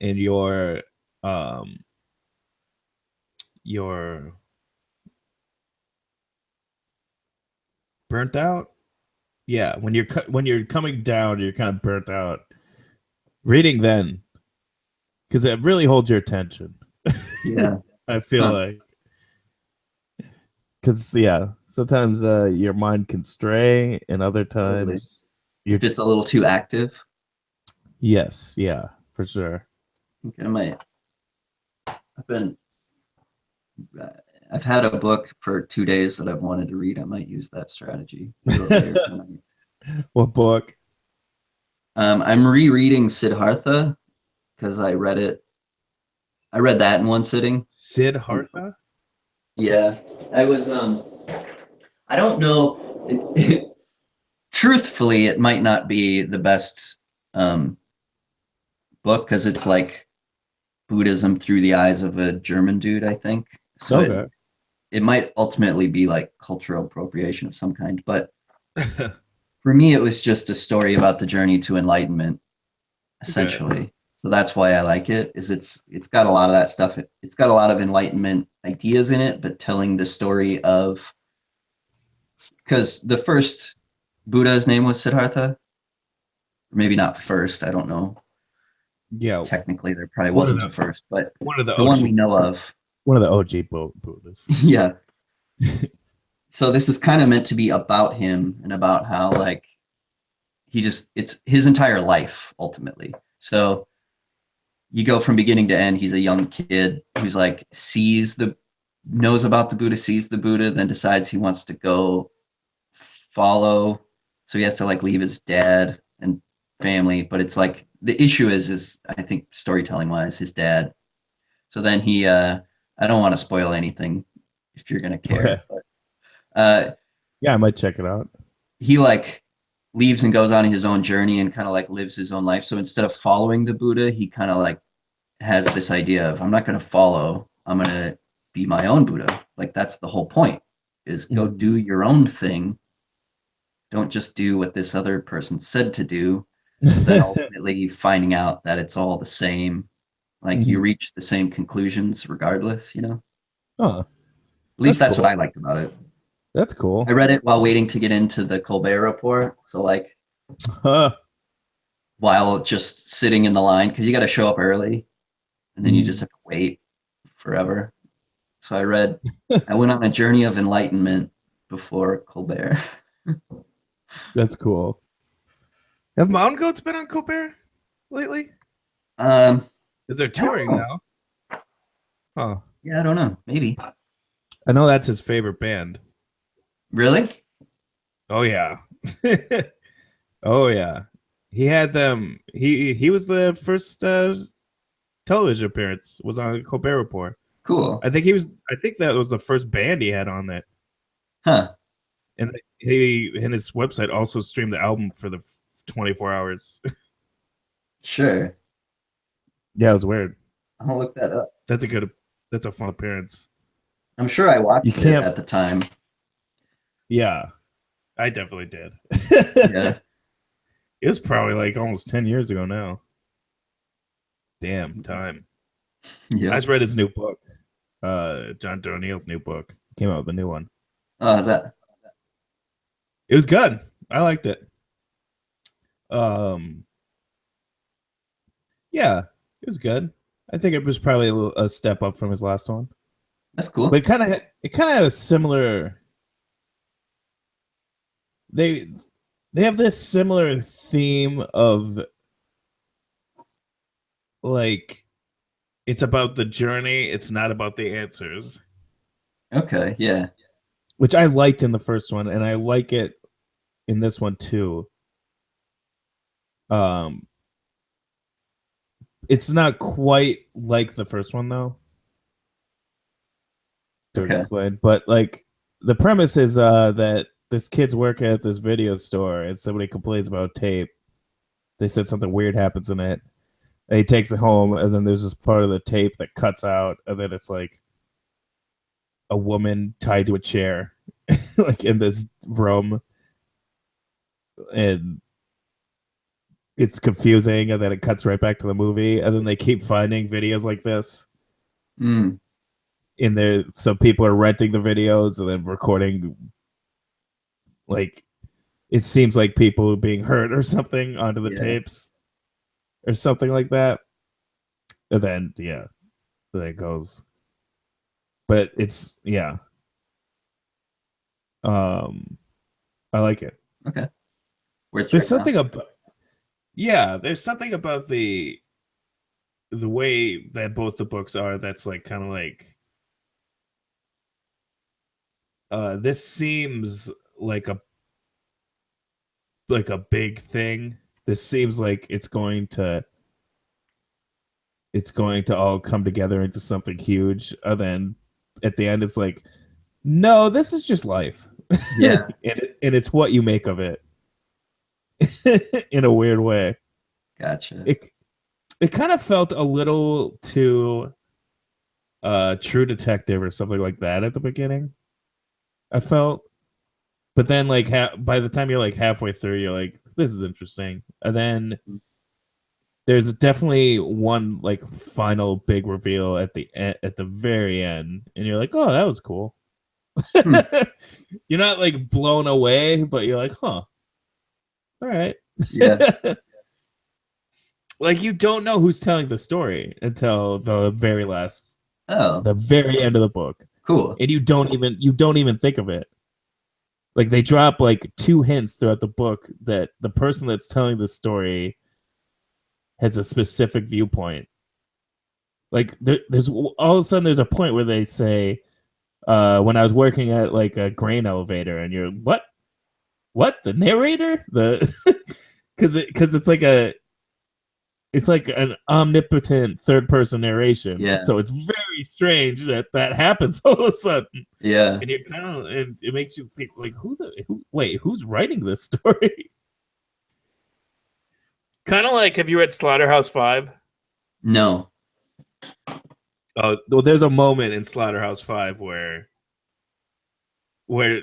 and you're burnt out. Yeah, when you're coming down, you're kind of burnt out. Reading then, because it really holds your attention. Yeah. I feel like, because sometimes your mind can stray, and other times if it's a little too active. Yes, yeah, for sure. Okay, I've had a book for 2 days that I've wanted to read. I might use that strategy. What book? I'm rereading Siddhartha because I read that in one sitting. Siddhartha? Yeah. I was I don't know. Truthfully, it might not be the best book because it's like Buddhism through the eyes of a German dude, I think. So Okay. it might ultimately be like cultural appropriation of some kind, but for me, it was just a story about the journey to enlightenment, essentially. Okay. So that's why I like it. It's got a lot of that stuff. It's got a lot of enlightenment ideas in it, but telling the story of, because the first Buddha's name was Siddhartha, maybe not first. I don't know. Yeah. Technically, there probably wasn't a first, but one of the one we know of. One of the OG Buddhas. Yeah. So this is kind of meant to be about him and about how like it's his entire life ultimately. So you go from beginning to end. He's a young kid who's like knows about the Buddha, sees the Buddha, then decides he wants to go follow. So he has to like leave his dad and family. But it's like the issue is I think storytelling wise, his dad. So then he I don't want to spoil anything if you're gonna care. Okay. But, yeah, I might check it out. He like leaves and goes on his own journey and kind of like lives his own life. So instead of following the Buddha, he kind of like has this idea of, I'm not going to follow, I'm going to be my own Buddha. Like that's the whole point, is go do your own thing. Don't just do what this other person said to do. But then ultimately finding out that it's all the same. Like you reach the same conclusions regardless, you know? Oh, at least that's cool. what I liked about it. That's cool. I read it while waiting to get into the Colbert Report. So like while just sitting in the line, because you got to show up early and then you just have to wait forever. So I went on a journey of enlightenment before Colbert. That's cool. Have Mountain Goats been on Colbert lately? Is they're touring now? Huh. Yeah, I don't know. Maybe. I know that's his favorite band. Really? Oh yeah. Oh yeah. He had them. He was the first television appearance was on Colbert Report. Cool. I think that was the first band he had on that. Huh. And he and his website also streamed the album for the 24 hours. Sure. Yeah, it was weird. I'll look that up. That's a fun appearance. I'm sure I watched it can't- at the time. Yeah, I definitely did. Yeah. It was probably like almost 10 years ago now. Damn, time. I Yeah. just read his new book. John O'Neill's new book. Came out with a new one. Oh, is that? It was good. I liked it. Yeah, it was good. I think it was probably a step up from his last one. That's cool. But it kind of had a similar. They have this similar theme of like it's about the journey. It's not about the answers, Okay. Yeah. which I liked in the first one, and I like it in this one too. It's not quite like the first one though. To Okay. explain, but like the premise is that this kid's working at this video store, and somebody complains about tape. They said something weird happens in it. And he takes it home, and then there's this part of the tape that cuts out, and then it's like a woman tied to a chair, like in this room, and it's confusing. And then it cuts right back to the movie, and then they keep finding videos like this Mm. in there. So people are renting the videos and then recording. Like it seems like people being hurt or something onto the tapes, or something like that. And then there it goes. But it's I like it. Okay. There's something about there's something about the way that both the books are that's like kind of like this seems like a big thing. This seems like it's going to all come together into something huge. And then at the end, it's like, no, this is just life. Yeah. and it's what you make of it in a weird way. Gotcha. It kind of felt a little too True Detective or something like that at the beginning. I felt. But then, like, by the time you're like halfway through, you're like, "This is interesting." And then there's definitely one like final big reveal at the very end, and you're like, "Oh, that was cool." You're not like blown away, but you're like, "Huh, all right." Yeah. Like you don't know who's telling the story until the very Oh, very end of the book, cool. and you don't even think of it. Like they drop like 2 hints throughout the book that the person that's telling the story has a specific viewpoint. Like there's all of a sudden there's a point where they say, when I was working at like a grain elevator, and you're what the narrator because it's like an omnipotent third person narration. Yeah. So it's very strange that happens all of a sudden. Yeah. And you're and it makes you think like who's writing this story? Kind of like, have you read Slaughterhouse-5? No. Oh, well, there's a moment in Slaughterhouse-5 where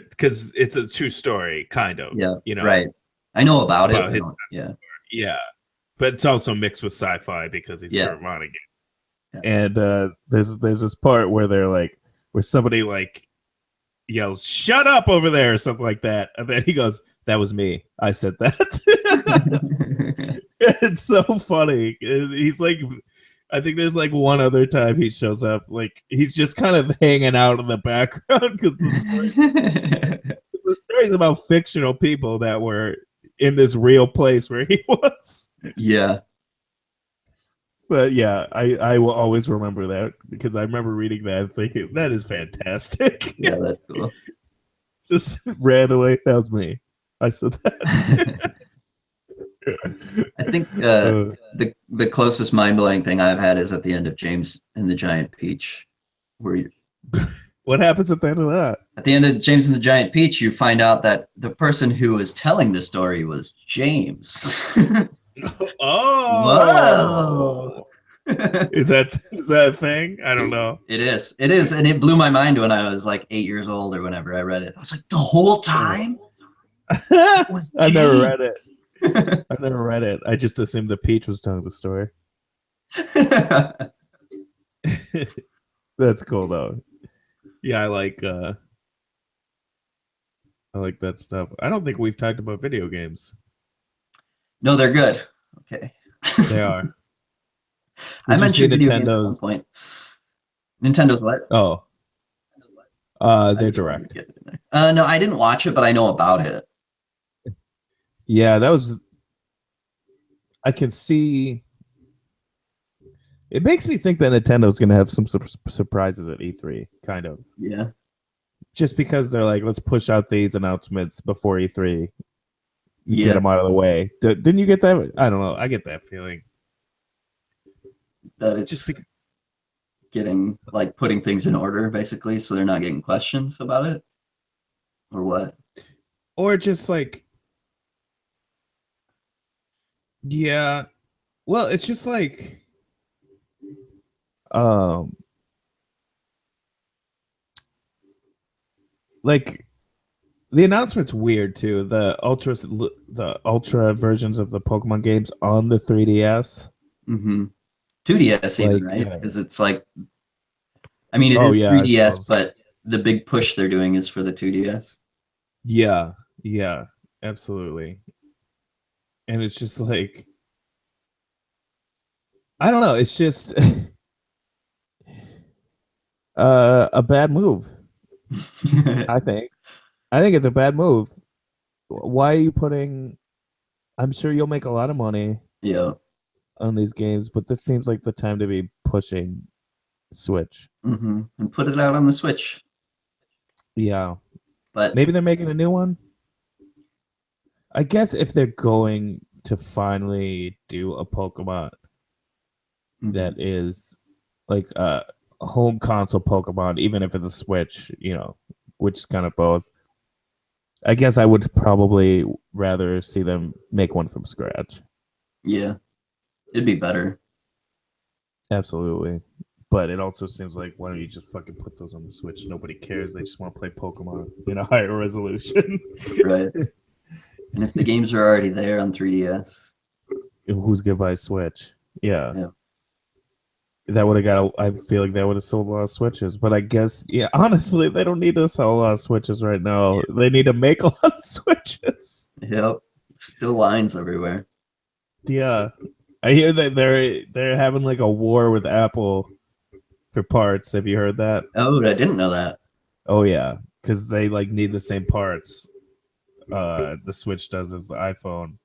because it's a true story, kind of. Yeah. You know, Right. I know about it. Yeah. Yeah. But it's also mixed with sci-fi because he's Kurt Vonnegut. Yeah. And there's this part where they're like, where somebody like yells, "Shut up over there," or something like that. And then he goes, "That was me. I said that." It's so funny. He's like, I think there's like one other time he shows up, like he's just kind of hanging out in the background because the story's about fictional people that were in this real place where he was. Yeah. But yeah, I will always remember that because I remember reading that and thinking, that is fantastic. Yeah, that's cool. Just ran away. That was me. I said that. I think the closest mind-blowing thing I've had is at the end of James and the Giant Peach, where What happens at the end of that? At the end of James and the Giant Peach, you find out that the person who was telling the story was James. Oh, Whoa! is that a thing? I don't know. It is, and it blew my mind when I was like 8 years old or whenever I read it. I was like, the whole time it was I've never read it. James. I've never read it. I just assumed that Peach was telling the story. That's cool though. Yeah, I like that stuff. I don't think we've talked about video games. No, they're good. Okay. They are. I Did you see mentioned video games at one Nintendo's? point. Nintendo's what? Oh, I they're just wanted to direct. get it in there. No, I didn't watch it, but I know about it. Yeah, that was. I can see. It makes me think that Nintendo's going to have some surprises at E3, kind of. Yeah. Just because they're like, let's push out these announcements before E3. Yeah. Get them out of the way. Didn't you get that? I don't know. I get that feeling. That it's Just getting, like, putting things in order, basically, so they're not getting questions about it? Or what? Or just like, yeah. Well, it's just like, like the announcement's weird too. The ultra versions of the Pokemon games on the 3DS. Mm-hmm. 2DS even, Like, right? Because it's like, I mean, it Oh, is yeah, I 3DS, suppose. but the big push they're doing is for the 2DS. Yeah, absolutely. And it's just like, I don't know. It's just a bad move. I think. I think it's a bad move. Why are you putting? I'm sure you'll make a lot of money Yeah. on these games, but this seems like the time to be pushing Switch. Mm-hmm. And put it out on the Switch. Yeah, But maybe they're making a new one. I guess if they're going to finally do a Pokemon that is like a home console Pokemon, even if it's a Switch, which is kind of both. I guess I would probably rather see them make one from scratch. yeah, it'd be better. Absolutely. But it also seems like, why don't you just fucking put those on the Switch? Nobody cares. They just want to play Pokemon in a higher resolution. Right. And if the games are already there on 3DS. Who's going to buy a Switch? Yeah. Yeah. That would have I feel like that would have sold a lot of Switches. But I guess, yeah, honestly, they don't need to sell a lot of Switches right now. They need to make a lot of Switches. Yep. Still lines everywhere. Yeah. I hear that they're having like a war with Apple for parts. Have you heard that? Oh, I didn't know that. Oh yeah, because they like need the same parts the Switch does as the iPhone.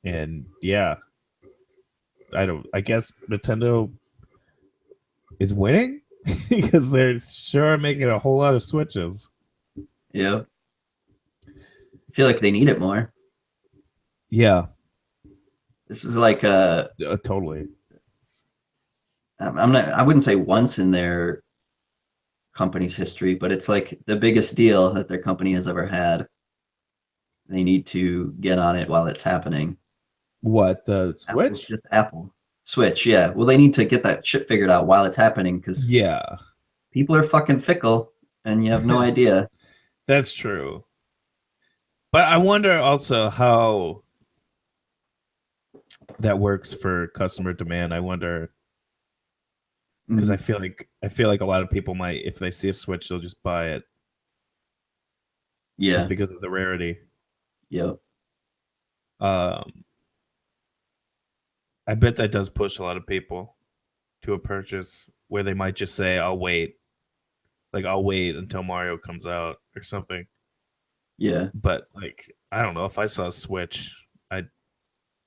And yeah, I guess Nintendo is winning because they're sure making a whole lot of Switches. Yeah. I feel like they need it more. Yeah. This is like Totally. I wouldn't say once in their company's history, but it's like the biggest deal that their company has ever had. They need to get on it while it's happening. What, the Switch? Apple's just Apple. Switch, yeah. Well, they need to get that shit figured out while it's happening because Yeah. people are fucking fickle and you have no idea. That's true. But I wonder also how that works for customer demand. I wonder because I feel like a lot of people might, if they see a Switch, they'll just buy it. Yeah. Just because of the rarity. Yep. I bet that does push a lot of people to a purchase where they might just say, I'll wait until Mario comes out or something. Yeah. But like, I don't know, if I saw a Switch, I'd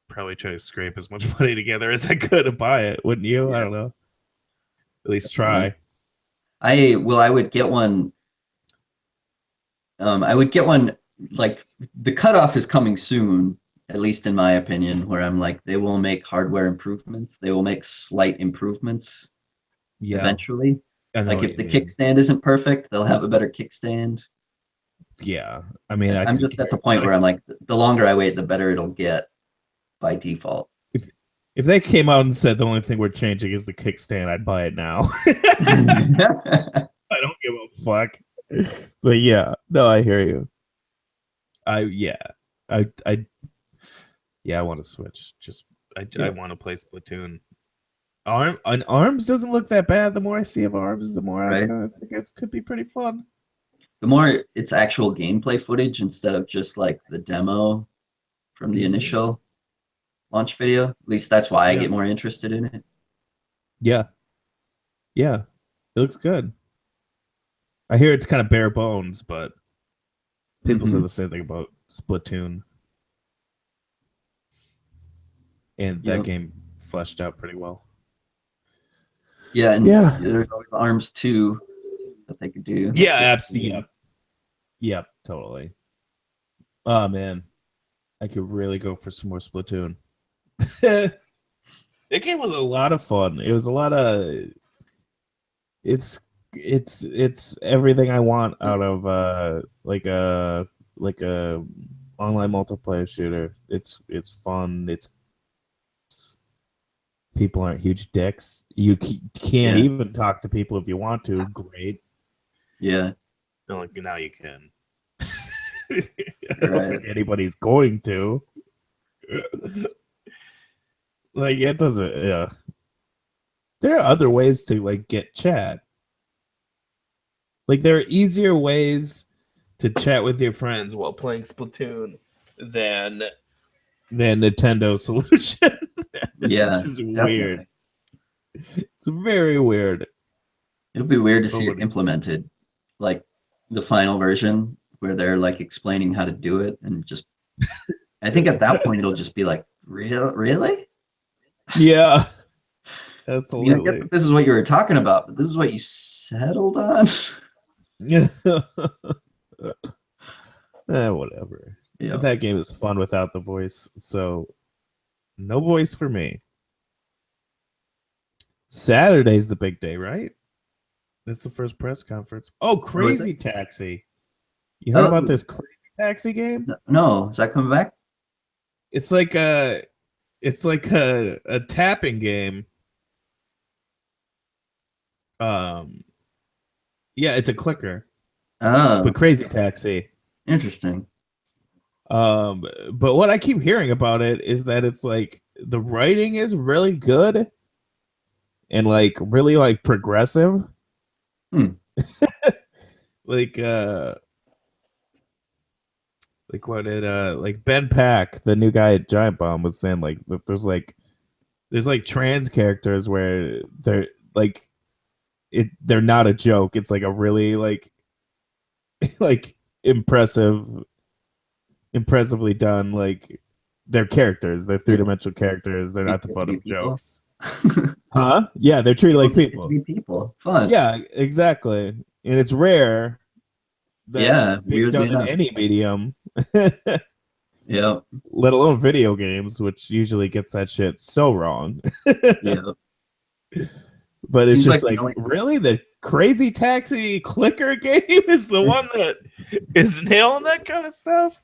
probably try to scrape as much money together as I could to buy it. Wouldn't you? Yeah. I don't know. At least try. I would get one. I would get one, like, the cutoff is coming soon, at least in my opinion, where I'm like, they will make hardware improvements. They will make slight improvements eventually. I know Like what if you the mean. kickstand isn't perfect, they'll have a better kickstand. Yeah, I mean, I I'm could just at the point where I'm like, the longer I wait, the better it'll get by default. if they came out and said the only thing we're changing is the kickstand, I'd buy it now. I don't give a fuck. But yeah, no, I hear you. I want to switch. Just I Yeah. want to play Splatoon. Arms doesn't look that bad. The more I see of Arms, the more I Right. kind of think it could be pretty fun. The more it's actual gameplay footage instead of just like the demo from the initial launch video. At least that's why I get more interested in it. Yeah, yeah, it looks good. I hear it's kind of bare bones, but people say the same thing about Splatoon, and that Yep. game fleshed out pretty well. Yeah, and Yeah. there's always Arms 2 that they could do. Yeah, absolutely. Yep, totally. Oh man, I could really go for some more Splatoon. That game was a lot of fun. It was a lot of it's everything I want out of like a online multiplayer shooter. It's fun. It's people aren't huge dicks. You can't even talk to people if you want to. Great. Yeah. No, like now you can. I Right. don't think anybody's going to. Like it doesn't. Yeah. There are other ways to like get chat. Like there are easier ways to chat with your friends while playing Splatoon than Nintendo's solution. Yeah. Which is Definitely. weird. It's very weird. It'll be weird to see it implemented, like the final version where they're like explaining how to do it, and just I think at that point it'll just be like, really? Yeah. I Absolutely. mean, I get that this is what you were talking about, but this is what you settled on. Yeah. Whatever. Yeah. That game is fun without the voice, so no voice for me. Saturday's the big day, right? That's the first press conference. Oh, Crazy Taxi. You heard about this Crazy Taxi game? No, is that coming back? It's like a tapping game. Yeah, it's a clicker. Oh, But Crazy Taxi. interesting. But what I keep hearing about it is that it's like the writing is really good and like really like progressive. Like what it like Ben Pack, the new guy at Giant Bomb, was saying like there's like trans characters where they're like they're not a joke. It's like a really like like impressively done. Like they're characters. They're three-dimensional characters. They're not the butt of jokes. Huh? Yeah, they're treated like people. People. Fun. Yeah, exactly. And it's rare. Yeah, being done in any medium. Yeah. Let alone video games, which usually gets that shit so wrong. Yeah. But it's just like really the Crazy Taxi clicker game is the one that is nailing that kind of stuff.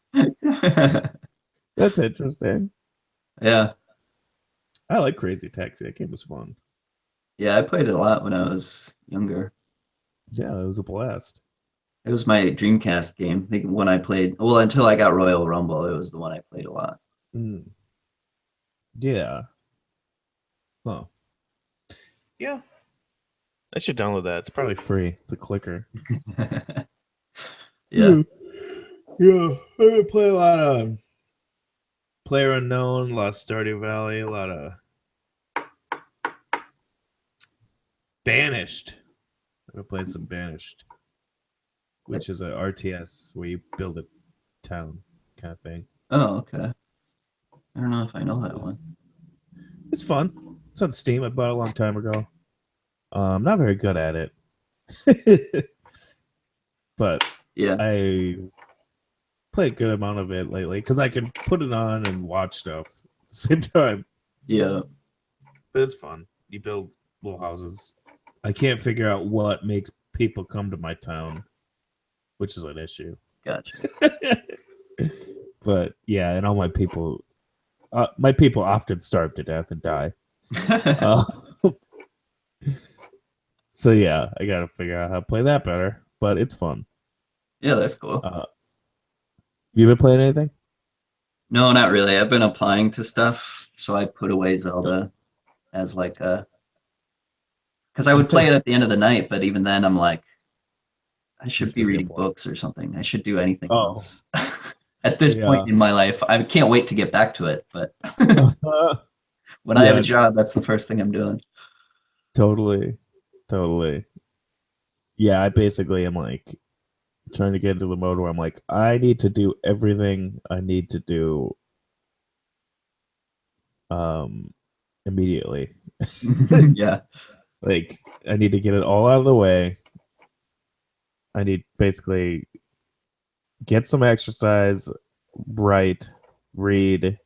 That's interesting. Yeah. I like Crazy Taxi. That game was fun. Yeah, I played it a lot when I was younger. Yeah, it was a blast. It was my Dreamcast game. I think when I played, well, until I got Royal Rumble, it was the one I played a lot. Yeah. Huh. Yeah. I should download that. It's probably free. It's a clicker. Yeah. Yeah. I play a lot of Player Unknown, a lot of Stardew Valley, a lot of Banished. I've played some Banished, which is a RTS where you build a town kind of thing. Oh, okay. I don't know if I know that one. It's fun. It's on Steam. I bought it a long time ago. I'm not very good at it. But yeah, I play a good amount of it lately because I can put it on and watch stuff at the same time. Yeah. But it's fun. You build little houses. I can't figure out what makes people come to my town, which is an issue. Gotcha. But yeah, and all my people often starve to death and die. So yeah, I gotta figure out how to play that better, but it's fun. Yeah, that's cool. You been playing anything? No, not really. I've been applying to stuff, so I put away Zelda as like a, because I would play it at the end of the night, but even then I'm like, I should be reading books or something. I should do anything else. At this point in my life, I can't wait to get back to it, but when I have a job, that's the first thing I'm doing. Totally. Yeah, I basically am like trying to get into the mode where I'm like, I need to do everything I need to do immediately. Yeah. Like, I need to get it all out of the way. I need basically get some exercise, write, read,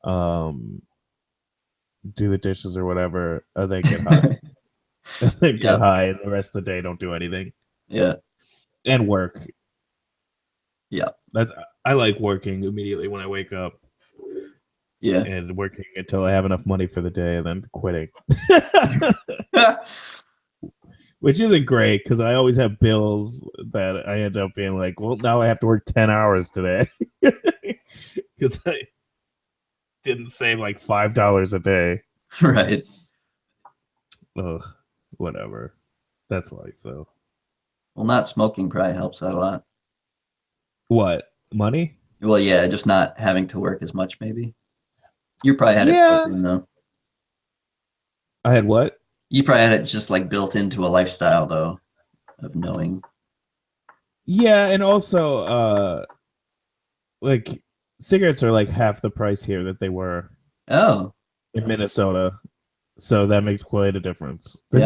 do the dishes or whatever, and then get high. And then get high, and the rest of the day don't do anything. Yeah. And work. Yeah. I like working immediately when I wake up. Yeah. And working until I have enough money for the day and then quitting. Which isn't great because I always have bills that I end up being like, well, now I have to work 10 hours today. Because I didn't save like $5 a day. Right. Ugh, whatever. That's life, though. Well, not smoking probably helps out a lot. What? Money? Well, yeah, just not having to work as much, maybe. You probably had it built in, though. I had what? You probably had it just like built into a lifestyle, though, of knowing. Yeah, and also, like, cigarettes are like half the price here that they were in Minnesota. So that makes quite a difference. This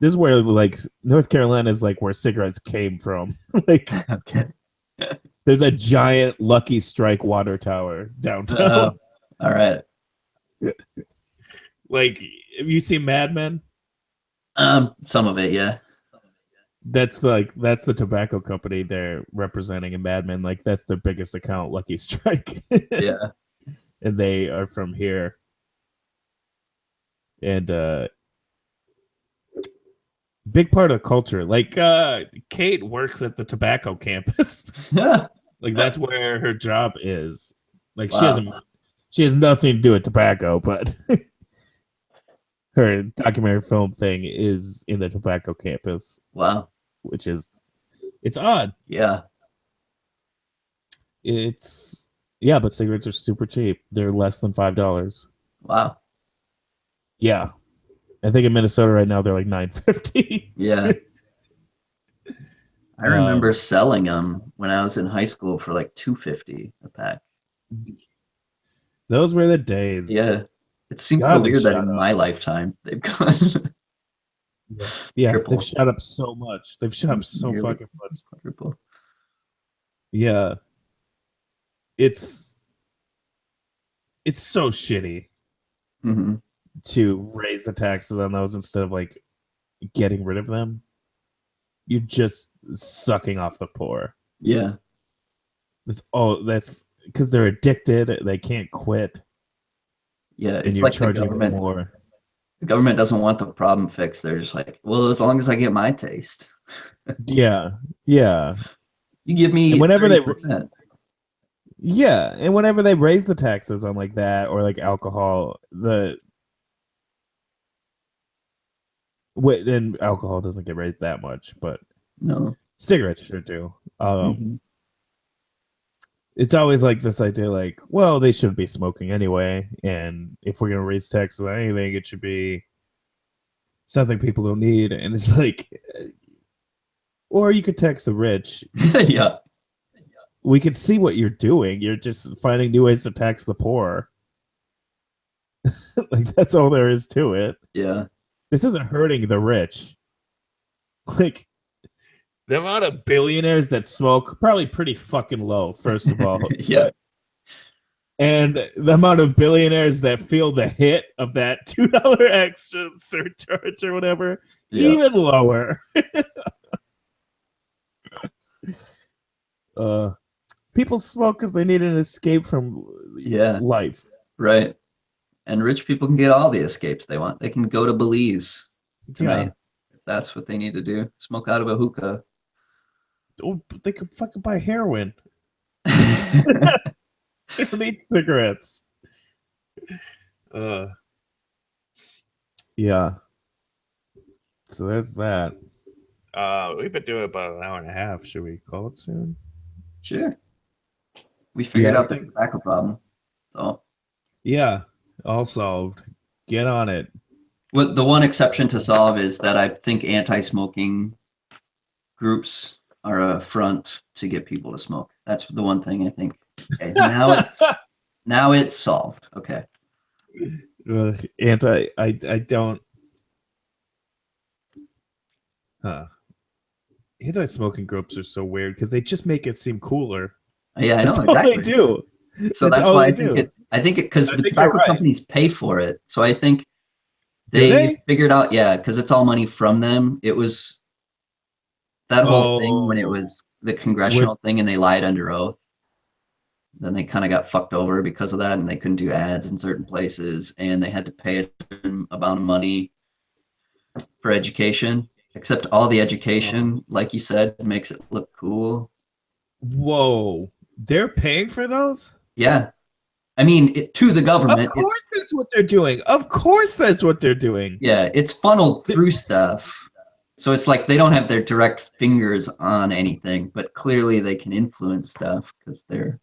is where like North Carolina is like where cigarettes came from. Like, okay. There's a giant Lucky Strike water tower downtown. All right. Like, have you seen Mad Men? Some of it, yeah. That's the tobacco company they're representing in Mad Men. Like, that's their biggest account, Lucky Strike. Yeah. And they are from here. And big part of culture. Like, Kate works at the tobacco campus. Like, that's where her job is. Like, she has nothing to do with tobacco, but her documentary film thing is in the tobacco campus. Wow. Which is, it's odd. Yeah. But cigarettes are super cheap. They're less than $5. Wow. Yeah. I think in Minnesota right now they're like $9.50. Yeah. I remember selling them when I was in high school for like $2.50 a pack. Those were the days. Yeah. It seems so weird that in my lifetime they've gone. Yeah, they've shot up so much. They've shot up so fucking much. Quadruple. Yeah. It's so shitty to raise the taxes on those instead of like getting rid of them. You're just sucking off the poor. Yeah. That's because they're addicted. They can't quit. Yeah, it's like charging the government more. The government doesn't want the problem fixed. They're just like, well, as long as I get my taste. Yeah. You give me and whenever 30%. And whenever they raise the taxes on like that or like alcohol, and alcohol doesn't get raised that much, but no, cigarettes sure do. It's always like this idea, like, well, they shouldn't be smoking anyway, and if we're gonna raise taxes on anything, it should be something people don't need. And it's like, or you could tax the rich. Yeah. We could see what you're doing. You're just finding new ways to tax the poor. Like, that's all there is to it. Yeah. This isn't hurting the rich. Like, the amount of billionaires that smoke, probably pretty fucking low, first of all. Yeah. And the amount of billionaires that feel the hit of that $2 extra surcharge or whatever, even lower. People smoke because they need an escape from life. Right. And rich people can get all the escapes they want. They can go to Belize tonight if that's what they need to do. Smoke out of a hookah. Oh, they could fucking buy heroin. They don't need cigarettes. Yeah. So there's that. We've been doing about an hour and a half. Should we call it soon? Sure. We figured out the tobacco problem. So yeah, all solved. Get on it. Well, the one exception to solve is that I think anti-smoking groups are a front to get people to smoke. That's the one thing I think. Okay, now it's solved. Okay. I don't. Anti-smoking groups are so weird because they just make it seem cooler. Yeah, I know. That's all they do. So that's why I think because the tobacco companies pay for it. So I think they figured out, because it's all money from them. It was that whole thing when it was the congressional thing and they lied under oath. Then they kind of got fucked over because of that, and they couldn't do ads in certain places, and they had to pay a certain amount of money for education. Except all the education, like you said, makes it look cool. Whoa. They're paying for those? Yeah. I mean, to the government. Of course that's what they're doing. Of course that's what they're doing. Yeah, it's funneled through stuff. So it's like they don't have their direct fingers on anything, but clearly they can influence stuff because they're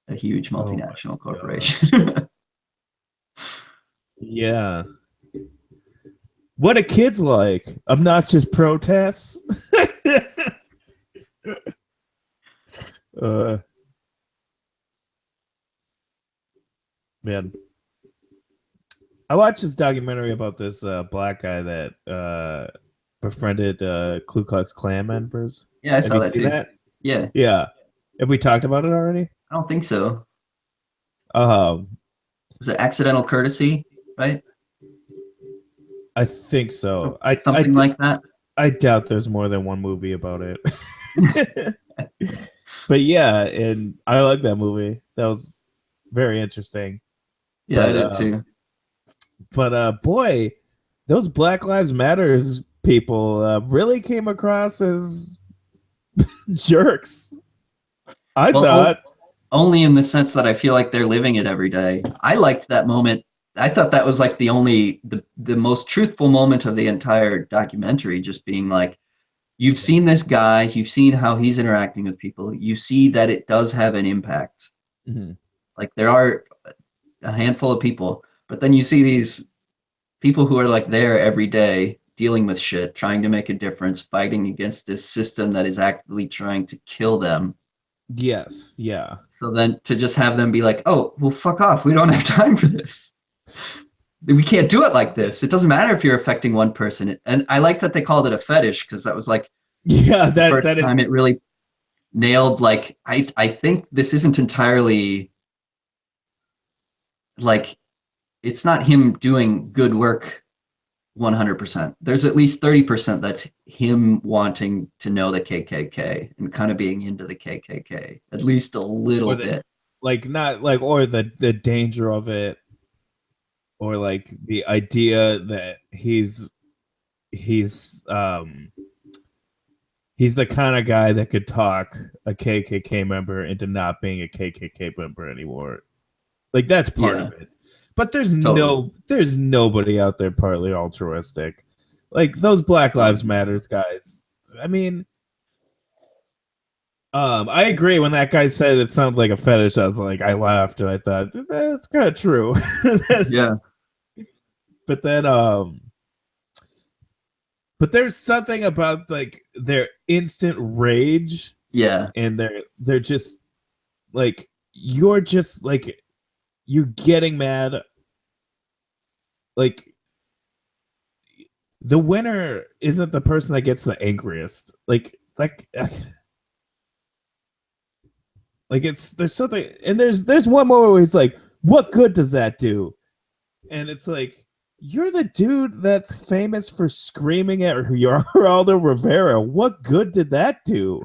a huge multinational corporation. Yeah. What are kids like? Obnoxious protests? Man. I watched this documentary about this black guy that befriended Ku Klux Klan members. Yeah, I saw that too. That? Yeah. Yeah. Have we talked about it already? I don't think so. Was it Accidental Courtesy, right? I think so. Something like that. I doubt there's more than one movie about it. But yeah, and I like that movie. That was very interesting. Yeah, I did too. But boy, those Black Lives Matters people really came across as jerks. I thought. Only in the sense that I feel like they're living it every day. I liked that moment. I thought that was like the most truthful moment of the entire documentary, just being like, you've seen this guy, you've seen how he's interacting with people, you see that it does have an impact. Mm-hmm. Like there are a handful of people, but then you see these people who are like there every day dealing with shit, trying to make a difference, fighting against this system that is actively trying to kill them. Yes, yeah. So then to just have them be like, oh, well, fuck off. We don't have time for this. We can't do it like this. It doesn't matter if you're affecting one person. And I like that they called it a fetish because that was like the first time it really nailed, like, I think this isn't entirely like, it's not him doing good work 100%. There's at least 30% that's him wanting to know the KKK and kind of being into the KKK, at least a little bit. Like not like, or the danger of it, or like the idea that he's the kind of guy that could talk a KKK member into not being a KKK member anymore. Like that's part of it. But there's nobody out there partly altruistic. Like those Black Lives Matters guys. I mean, I agree when that guy said it sounded like a fetish. I was like, I laughed and I thought that's kind of true. Yeah. But then, but there's something about like their instant rage. Yeah. And they're just like, you're just like, you're getting mad. Like the winner isn't the person that gets the angriest. Like Like there's something, and there's one more where he's like, "What good does that do?" And it's like, you're the dude that's famous for screaming at Geraldo Rivera. What good did that do?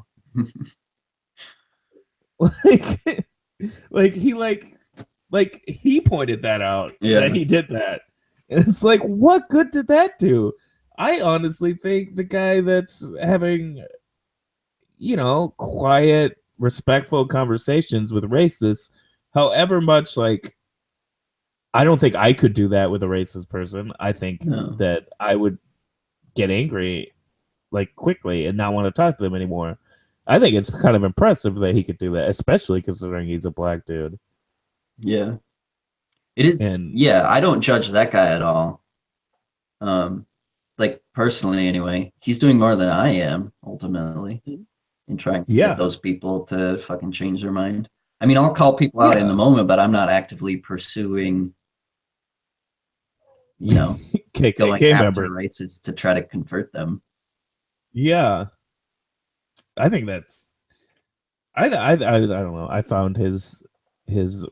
like, he pointed that out that he did that, and it's like, what good did that do? I honestly think the guy that's having, quiet, respectful conversations with racists, however much I don't think I could do that with a racist person. I think that I would get angry quickly and not want to talk to them anymore. I think it's kind of impressive that he could do that, especially considering he's a black dude. Yeah. It is. And I don't judge that guy at all. Personally anyway, he's doing more than I am ultimately in trying to get those people to fucking change their mind. I mean, I'll call people out in the moment, but I'm not actively pursuing, going after racists to try to convert them. Yeah. I think that's I don't know. I found his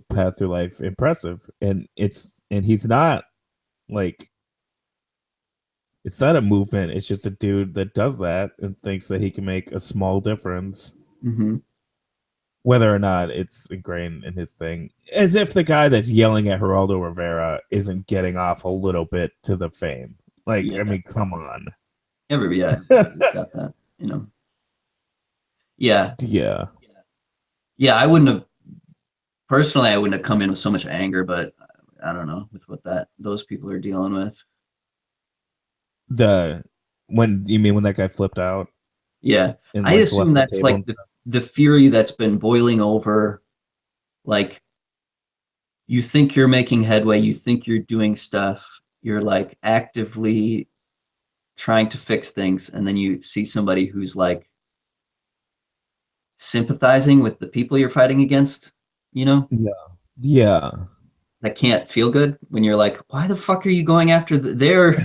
path through life impressive, and he's not it's not a movement. It's just a dude that does that and thinks that he can make a small difference. Mm-hmm. Whether or not it's ingrained in his thing. As if the guy that's yelling at Geraldo Rivera isn't getting off a little bit to the fame. I mean, come on. Everybody got that, Yeah. Yeah. Yeah, I wouldn't have come in with so much anger, but I don't know with what those people are dealing with. When that guy flipped out? Yeah. I assume that's the fury that's been boiling over. You think you're making headway, you think you're doing stuff, you're actively trying to fix things, and then you see somebody who's sympathizing with the people you're fighting against, Yeah. That can't feel good when you're like, why the fuck are you going after they're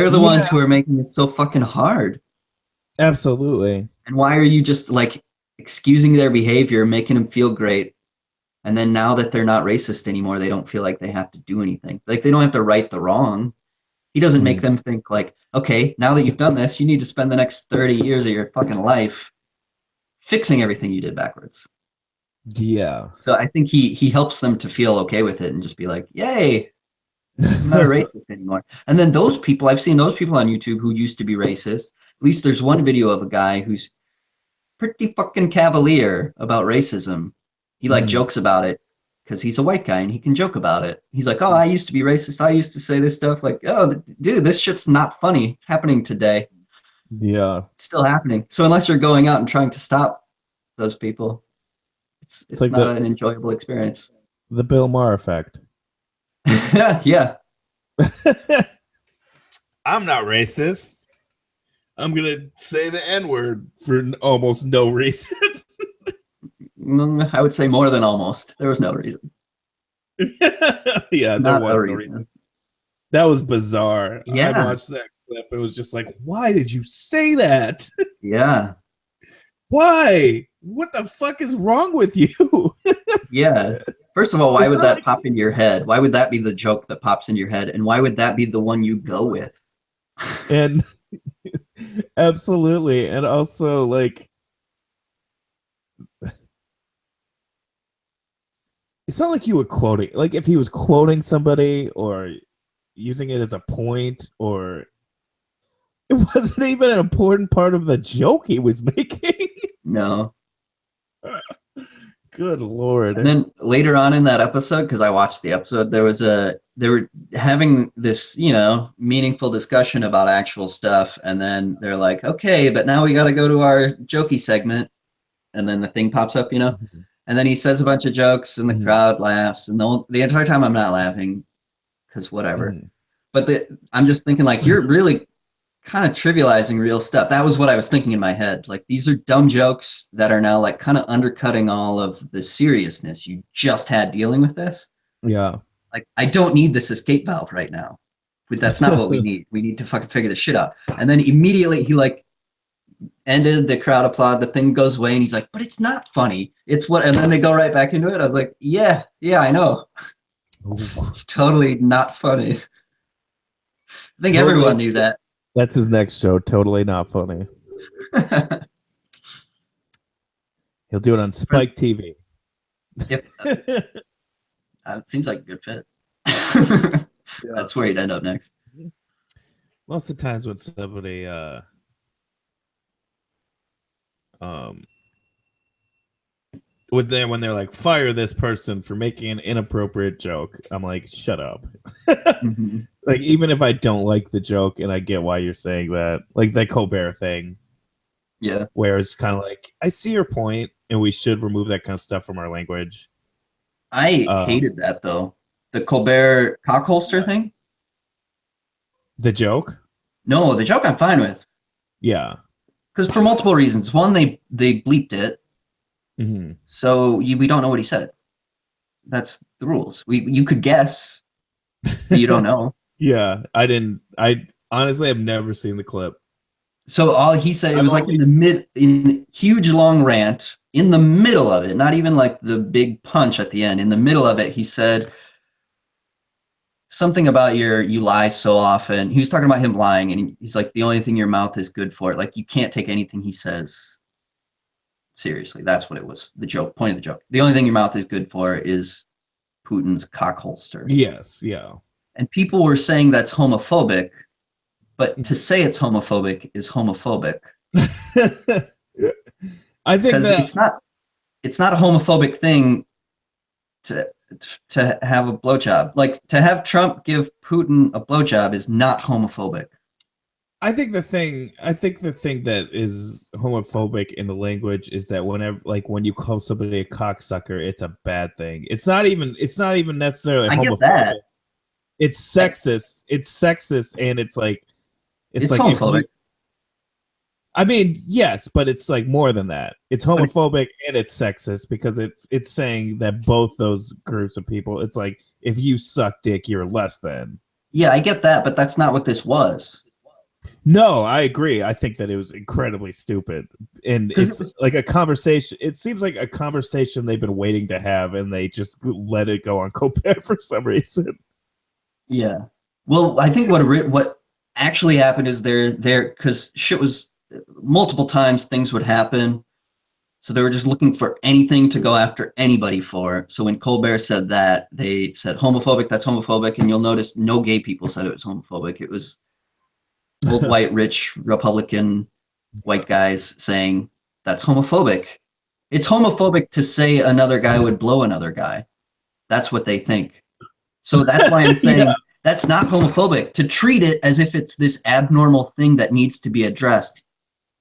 the ones who are making it so fucking hard. Absolutely. And why are you just excusing their behavior, making them feel great, and then now that they're not racist anymore, they don't feel like they have to do anything. They don't have to right the wrong. He doesn't make them think okay, now that you've done this, you need to spend the next 30 years of your fucking life fixing everything you did backwards. Yeah. So I think he helps them to feel okay with it and just be like, yay, I'm not a racist anymore. And then I've seen those people on YouTube who used to be racist. At least there's one video of a guy who's pretty fucking cavalier about racism. He jokes about it because he's a white guy and he can joke about it. He's like, oh, I used to be racist. I used to say this stuff. Oh, dude, this shit's not funny. It's happening today. Yeah. It's still happening. So unless you're going out and trying to stop those people, it's not an enjoyable experience. The Bill Maher effect. Yeah. I'm not racist. I'm going to say the N-word for almost no reason. I would say more than almost. There was no reason. Yeah, there was no reason. That was bizarre. Yeah. I watched that clip. It was just like, why did you say that? Yeah. Why? What the fuck is wrong with you? Yeah. First of all, why would that pop into your head? Why would that be the joke that pops into your head? And why would that be the one you go with? And absolutely. And also, it's not like you were quoting. If he was quoting somebody or using it as a point, or it wasn't even an important part of the joke he was making. No. Good Lord. And then later on in that episode, because I watched the episode, they were having this, meaningful discussion about actual stuff. And then they're like, okay, but now we got to go to our jokey segment. And then the thing pops up, Mm-hmm. And then he says a bunch of jokes and the crowd laughs. And the entire time I'm not laughing because whatever. Mm. But I'm just thinking you're really kind of trivializing real stuff. That was what I was thinking in my head. These are dumb jokes that are now kind of undercutting all of the seriousness you just had dealing with this. Yeah. I don't need this escape valve right now. But that's not what we need. We need to fucking figure this shit out. And then immediately he ended, the crowd applaud, the thing goes away, and he's like, but it's not funny. It's what, and then they go right back into it. I was like, yeah, I know. It's totally not funny. I think everyone knew that. That's his next show. Totally not funny. He'll do it on Spike TV. It seems like a good fit. That's where he'd end up next. Most of the times when somebody when they're like, fire this person for making an inappropriate joke, I'm like, shut up. Mm-hmm. Like, even if I don't like the joke and I get why you're saying that, like that Colbert thing. Yeah. Where it's kind of like, I see your point and we should remove that kind of stuff from our language. I hated that though. The Colbert cock holster thing? The joke? No, the joke I'm fine with. Yeah. Because for multiple reasons. One, they bleeped it. Mm-hmm. So we don't know what he said. That's the rules. You could guess, but you don't know. Yeah, I honestly have never seen the clip. So all he said, it was like in huge long rant, in the middle of it, not even like the big punch at the end. In the middle of it, he said something about you lie so often. He was talking about him lying, and he's like, the only thing your mouth is good for, like you can't take anything he says seriously. That's what it was. The joke, point of the joke. The only thing your mouth is good for is Putin's cock holster. Yes, yeah. And people were saying that's homophobic, but to say it's homophobic is homophobic. I think that it's not a homophobic thing to have a blowjob. Like to have Trump give Putin a blowjob is not homophobic. I think the thing that is homophobic in the language is that when you call somebody a cocksucker, it's a bad thing. It's not even necessarily homophobic. Get that. It's sexist. It's sexist, and it's like homophobic. I mean, yes, but it's like more than that. It's homophobic and it's sexist because it's saying that both those groups of people. It's like if you suck dick, you're less than. Yeah, I get that, but that's not what this was. No, I agree. I think that it was incredibly stupid, and it's like a conversation. It seems like a conversation they've been waiting to have, and they just let it go on Colbert for some reason. Yeah. Well, I think what actually happened is there because shit was multiple times things would happen, so they were just looking for anything to go after anybody for. So when Colbert said that, they said homophobic. That's homophobic, and you'll notice no gay people said it was homophobic. It was old white rich Republican white guys saying that's homophobic. It's homophobic to say another guy would blow another guy. That's what they think. So that's why I'm saying that's not homophobic. To treat it as if it's this abnormal thing that needs to be addressed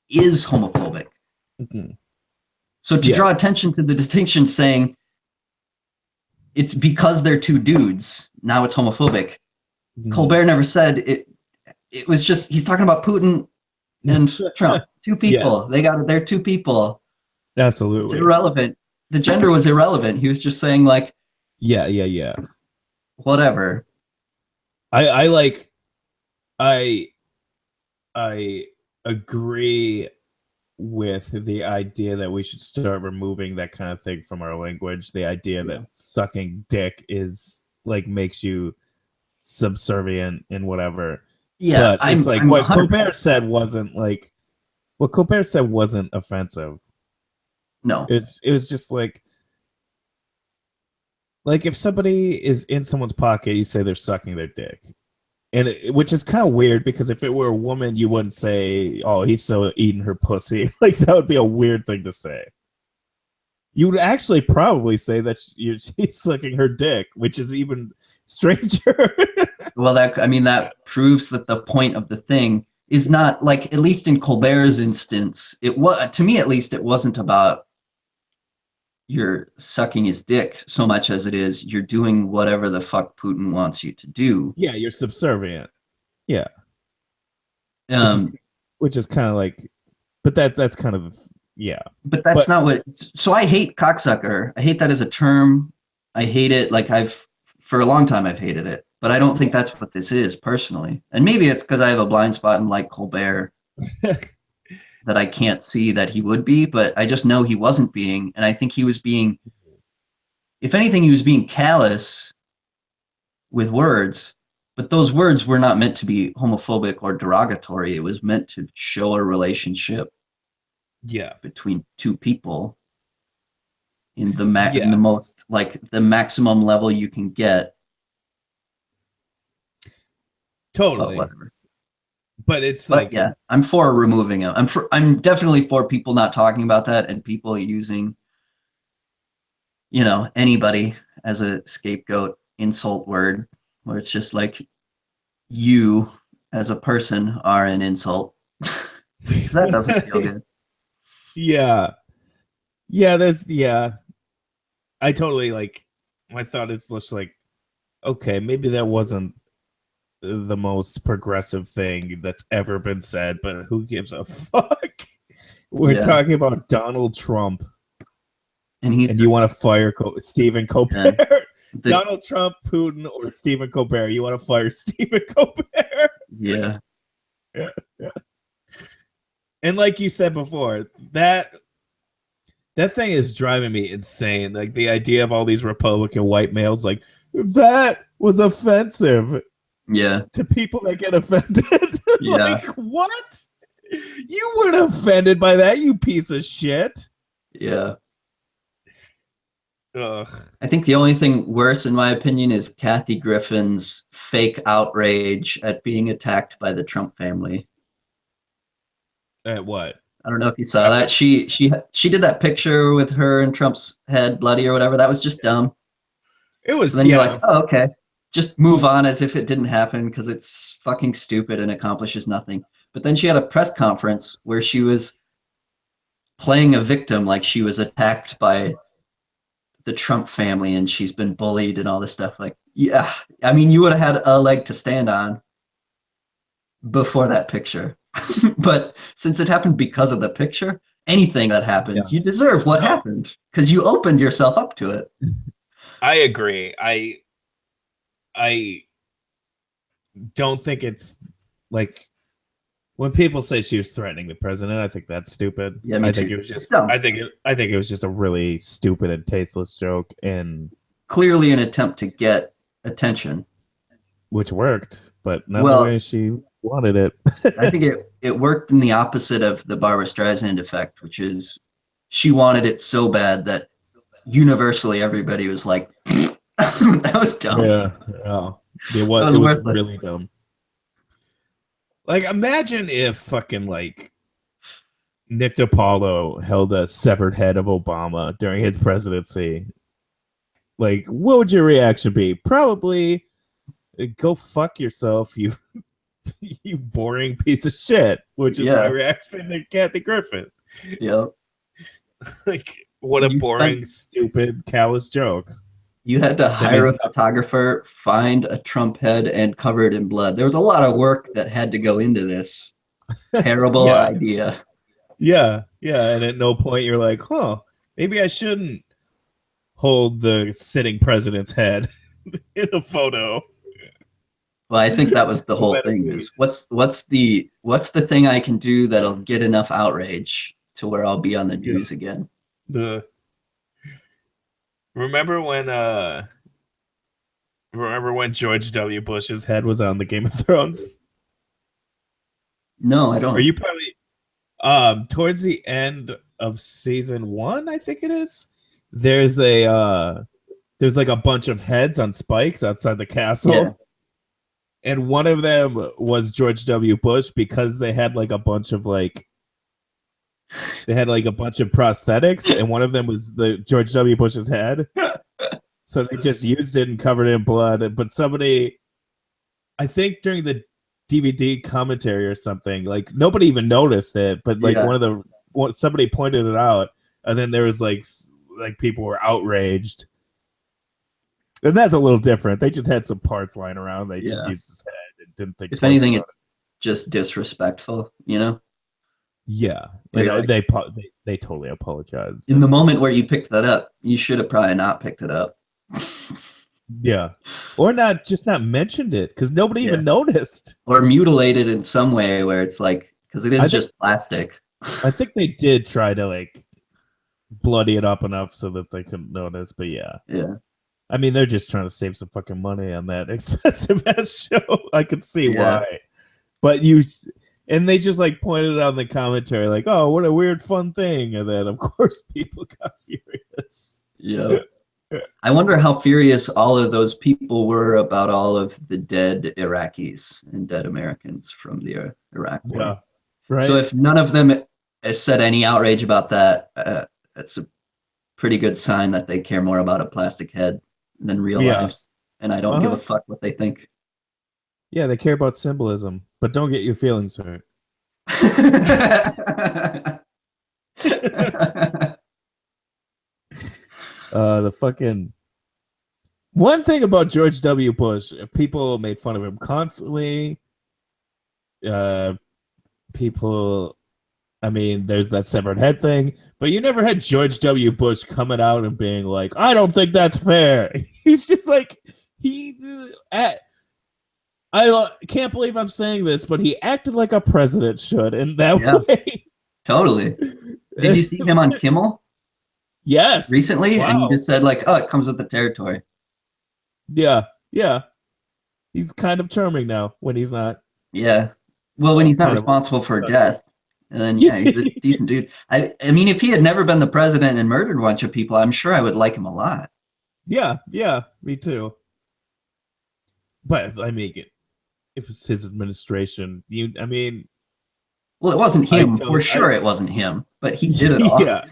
is homophobic. Mm-hmm. So to draw attention to the distinction saying it's because they're two dudes, now it's homophobic. Mm-hmm. Colbert never said it. It was just, he's talking about Putin and Trump. Two people. Yes. They're two people. Absolutely. It's irrelevant. The gender was irrelevant. He was just saying like, yeah. Whatever. I agree with the idea that we should start removing that kind of thing from our language. The idea that sucking dick is like makes you subservient and whatever. Yeah, but it's like what Colbert said wasn't offensive. No, it was just like if somebody is in someone's pocket, you say they're sucking their dick, and which is kind of weird because if it were a woman, you wouldn't say, "Oh, he's so eating her pussy." Like that would be a weird thing to say. You would actually probably say that she's sucking her dick, which is even stranger. Well, that proves that the point of the thing is not like, at least in Colbert's instance, it was, to me at least, it wasn't about you're sucking his dick so much as it is you're doing whatever the fuck Putin wants you to do. Yeah, you're subservient. Yeah. Which is kind of like, but that's kind of, yeah. But that's not what, so I hate cocksucker. I hate that as a term. I hate it. Like for a long time I've hated it, but I don't think that's what this is personally. And maybe it's because I have a blind spot and like Colbert. that I can't see that he would be, but I just know he wasn't being. And I think he was being, if anything, he was being callous with words, but those words were not meant to be homophobic or derogatory. It was meant to show a relationship between two people in the in the most, like, the maximum level you can get. Totally. But it's like, yeah, I'm for removing him. I'm definitely for people not talking about that and people using, anybody as a scapegoat insult word, where it's just like, you as a person are an insult. Because that doesn't feel good. Yeah, I totally, like, my thought is just like, okay, maybe that wasn't the most progressive thing that's ever been said, but who gives a fuck? We're talking about Donald Trump, and you want to fire Stephen Colbert. Donald Trump, Putin, or Stephen Colbert? You want to fire Stephen Colbert? Yeah. And like you said before, that thing is driving me insane. Like, the idea of all these Republican white males, like, that was offensive. Yeah. To people that get offended. Yeah. Like, what? You weren't offended by that, you piece of shit. Yeah. Ugh. I think the only thing worse, in my opinion, is Kathy Griffin's fake outrage at being attacked by the Trump family. At what? I don't know if you saw that. She did that picture with her and Trump's head bloody or whatever. That was just dumb. It was. So then you're like, oh, okay. Just move on as if it didn't happen because it's fucking stupid and accomplishes nothing. But then she had a press conference where she was playing a victim, like she was attacked by the Trump family and she's been bullied and all this stuff. Like, yeah, I mean, you would have had a leg to stand on before that picture. But since it happened because of the picture, anything that happened, you deserve what happened because you opened yourself up to it. I agree. I don't think it's like, when people say she was threatening the president, I think that's stupid. Yeah, me I too. think it was just I think it was just a really stupid and tasteless joke, and clearly an attempt to get attention, which worked, but not the way she wanted it. I think it worked in the opposite of the Barbra Streisand effect, which is she wanted it so bad that universally everybody was like, that was dumb. Yeah. It was really dumb. Like, imagine if fucking, like, Nick DiPaolo held a severed head of Obama during his presidency. Like, what would your reaction be? Probably, go fuck yourself, you you boring piece of shit, which is my reaction to Kathy Griffin. Yep. Like, what a boring, stupid, callous joke. You had to hire a photographer, find a Trump head, and cover it in blood. There was a lot of work that had to go into this terrible idea. Yeah. And at no point you're like, maybe I shouldn't hold the sitting president's head in a photo. Well, I think that was the whole thing. Is what's the thing I can do that'll get enough outrage to where I'll be on the news again? Remember when George W. Bush's head was on the Game of Thrones? No, I don't. Are you probably towards the end of season 1, I think it is. There's like a bunch of heads on spikes outside the castle. Yeah. And one of them was George W. Bush because they had like a bunch of prosthetics, and one of them was the George W. Bush's head. So they just used it and covered it in blood. But somebody, I think during the DVD commentary or something, like, nobody even noticed it, but like somebody pointed it out, and then there was like people were outraged. And that's a little different. They just had some parts lying around. They just used his head and didn't think. If anything, it's just disrespectful, you know? Yeah, and they totally apologized. In the moment where you picked that up, you should have probably not picked it up. Yeah, or not mentioned it because nobody even noticed. Or mutilated in some way where it's like, because it is just plastic. I think they did try to like bloody it up enough so that they couldn't notice, but yeah. Yeah. I mean, they're just trying to save some fucking money on that expensive ass show. I could see Yeah. why. But and they just like pointed out in the commentary, like, oh, what a weird fun thing. And then of course people got furious. Yeah. I wonder how furious all of those people were about all of the dead Iraqis and dead Americans from the Iraq War. Yeah. Right. So if none of them has said any outrage about that, that's a pretty good sign that they care more about a plastic head than real lives. And I don't give a fuck what they think. Yeah, they care about symbolism, but don't get your feelings hurt. The fucking one thing about George W. Bush, people made fun of him constantly. People, I mean, there's that severed head thing, but you never had George W. Bush coming out and being like, I don't think that's fair. He's just like, I can't believe I'm saying this, but he acted like a president should in that way. Totally. Did you see him on Kimmel? Yes. Recently? Wow. And he just said like, oh, it comes with the territory. Yeah. He's kind of charming now when he's not. Yeah. Well, when he's not responsible for death. And then, yeah, he's a decent dude. I mean, if he had never been the president and murdered a bunch of people, I'm sure I would like him a lot. Yeah, me too. But, I mean, if it's his administration, well, it wasn't him. For sure it wasn't him. But he did it all.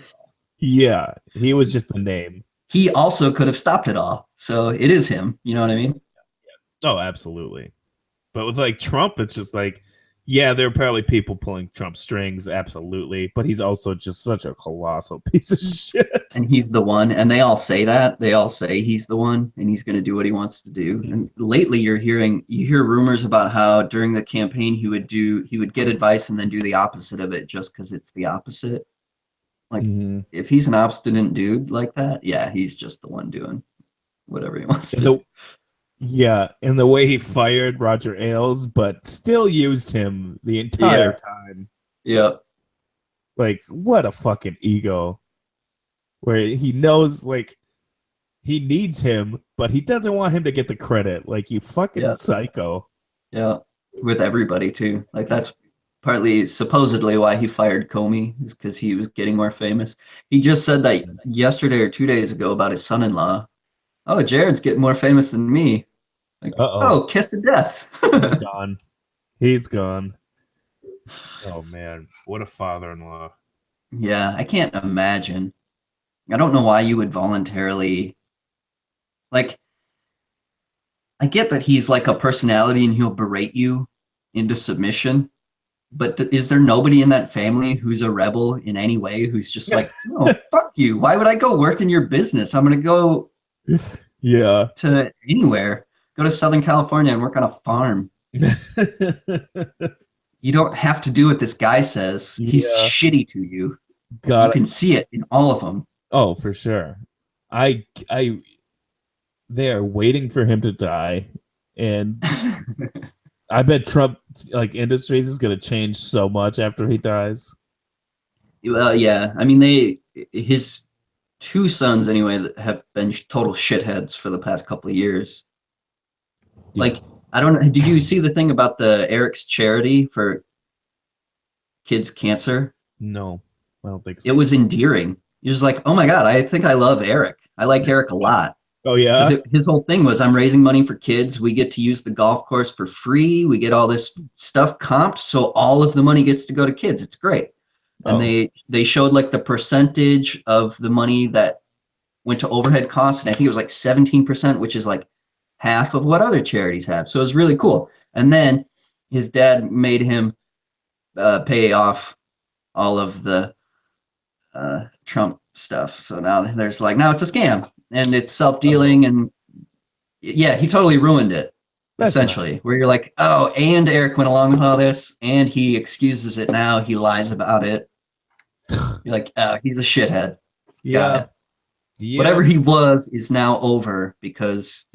Yeah, he was just the name. He also could have stopped it all. So it is him. You know what I mean? Yes. Oh, absolutely. But with like Trump, it's just like, yeah, there are probably people pulling Trump strings, absolutely. But he's also just such a colossal piece of shit. And he's the one. And they all say that. They all say he's the one and he's going to do what he wants to do. And lately you hear rumors about how during the campaign he would get advice and then do the opposite of it just because it's the opposite. Like, if he's an obstinate dude like that, yeah, he's just the one doing whatever he wants to do. Yeah, and the way he fired Roger Ailes, but still used him the entire time. Yeah. Like, what a fucking ego. Where he knows, like, he needs him, but he doesn't want him to get the credit. Like, you fucking psycho. Yeah, with everybody, too. Like, that's partly supposedly why he fired Comey, is because he was getting more famous. He just said that yesterday or 2 days ago about his son-in-law. Oh, Jared's getting more famous than me. Like, oh, kiss of death. He's gone. He's gone. Oh, man. What a father-in-law. Yeah, I can't imagine. I don't know why you would voluntarily... Like, I get that he's like a personality and he'll berate you into submission. But is there nobody in that family who's a rebel in any way who's just like, no, fuck you. Why would I go work in your business? I'm going to go to anywhere. Go to Southern California and work on a farm. You don't have to do what this guy says. He's shitty to you. You can see it in all of them. Oh, for sure. They are waiting for him to die. And I bet Trump Industries is going to change so much after he dies. Well, yeah. I mean, his two sons anyway have been total shitheads for the past couple of years. Yeah. Like, I don't know. Did you see the thing about the Eric's charity for kids' cancer? No, I don't think so. It was endearing. You're just like, oh my God, I think I love Eric. I like Eric a lot. Oh, yeah? His whole thing was, I'm raising money for kids. We get to use the golf course for free. We get all this stuff comped. So all of the money gets to go to kids. It's great. And they showed like the percentage of the money that went to overhead costs. And I think it was like 17%, which is like half of what other charities have. So it was really cool. And then his dad made him pay off all of the Trump stuff. So now now it's a scam and it's self-dealing. And yeah, he totally ruined it. That's essentially where you're like, oh, and Eric went along with all this and he excuses it now. He lies about it. You're like, oh, he's a shithead. Yeah. Whatever he was is now over because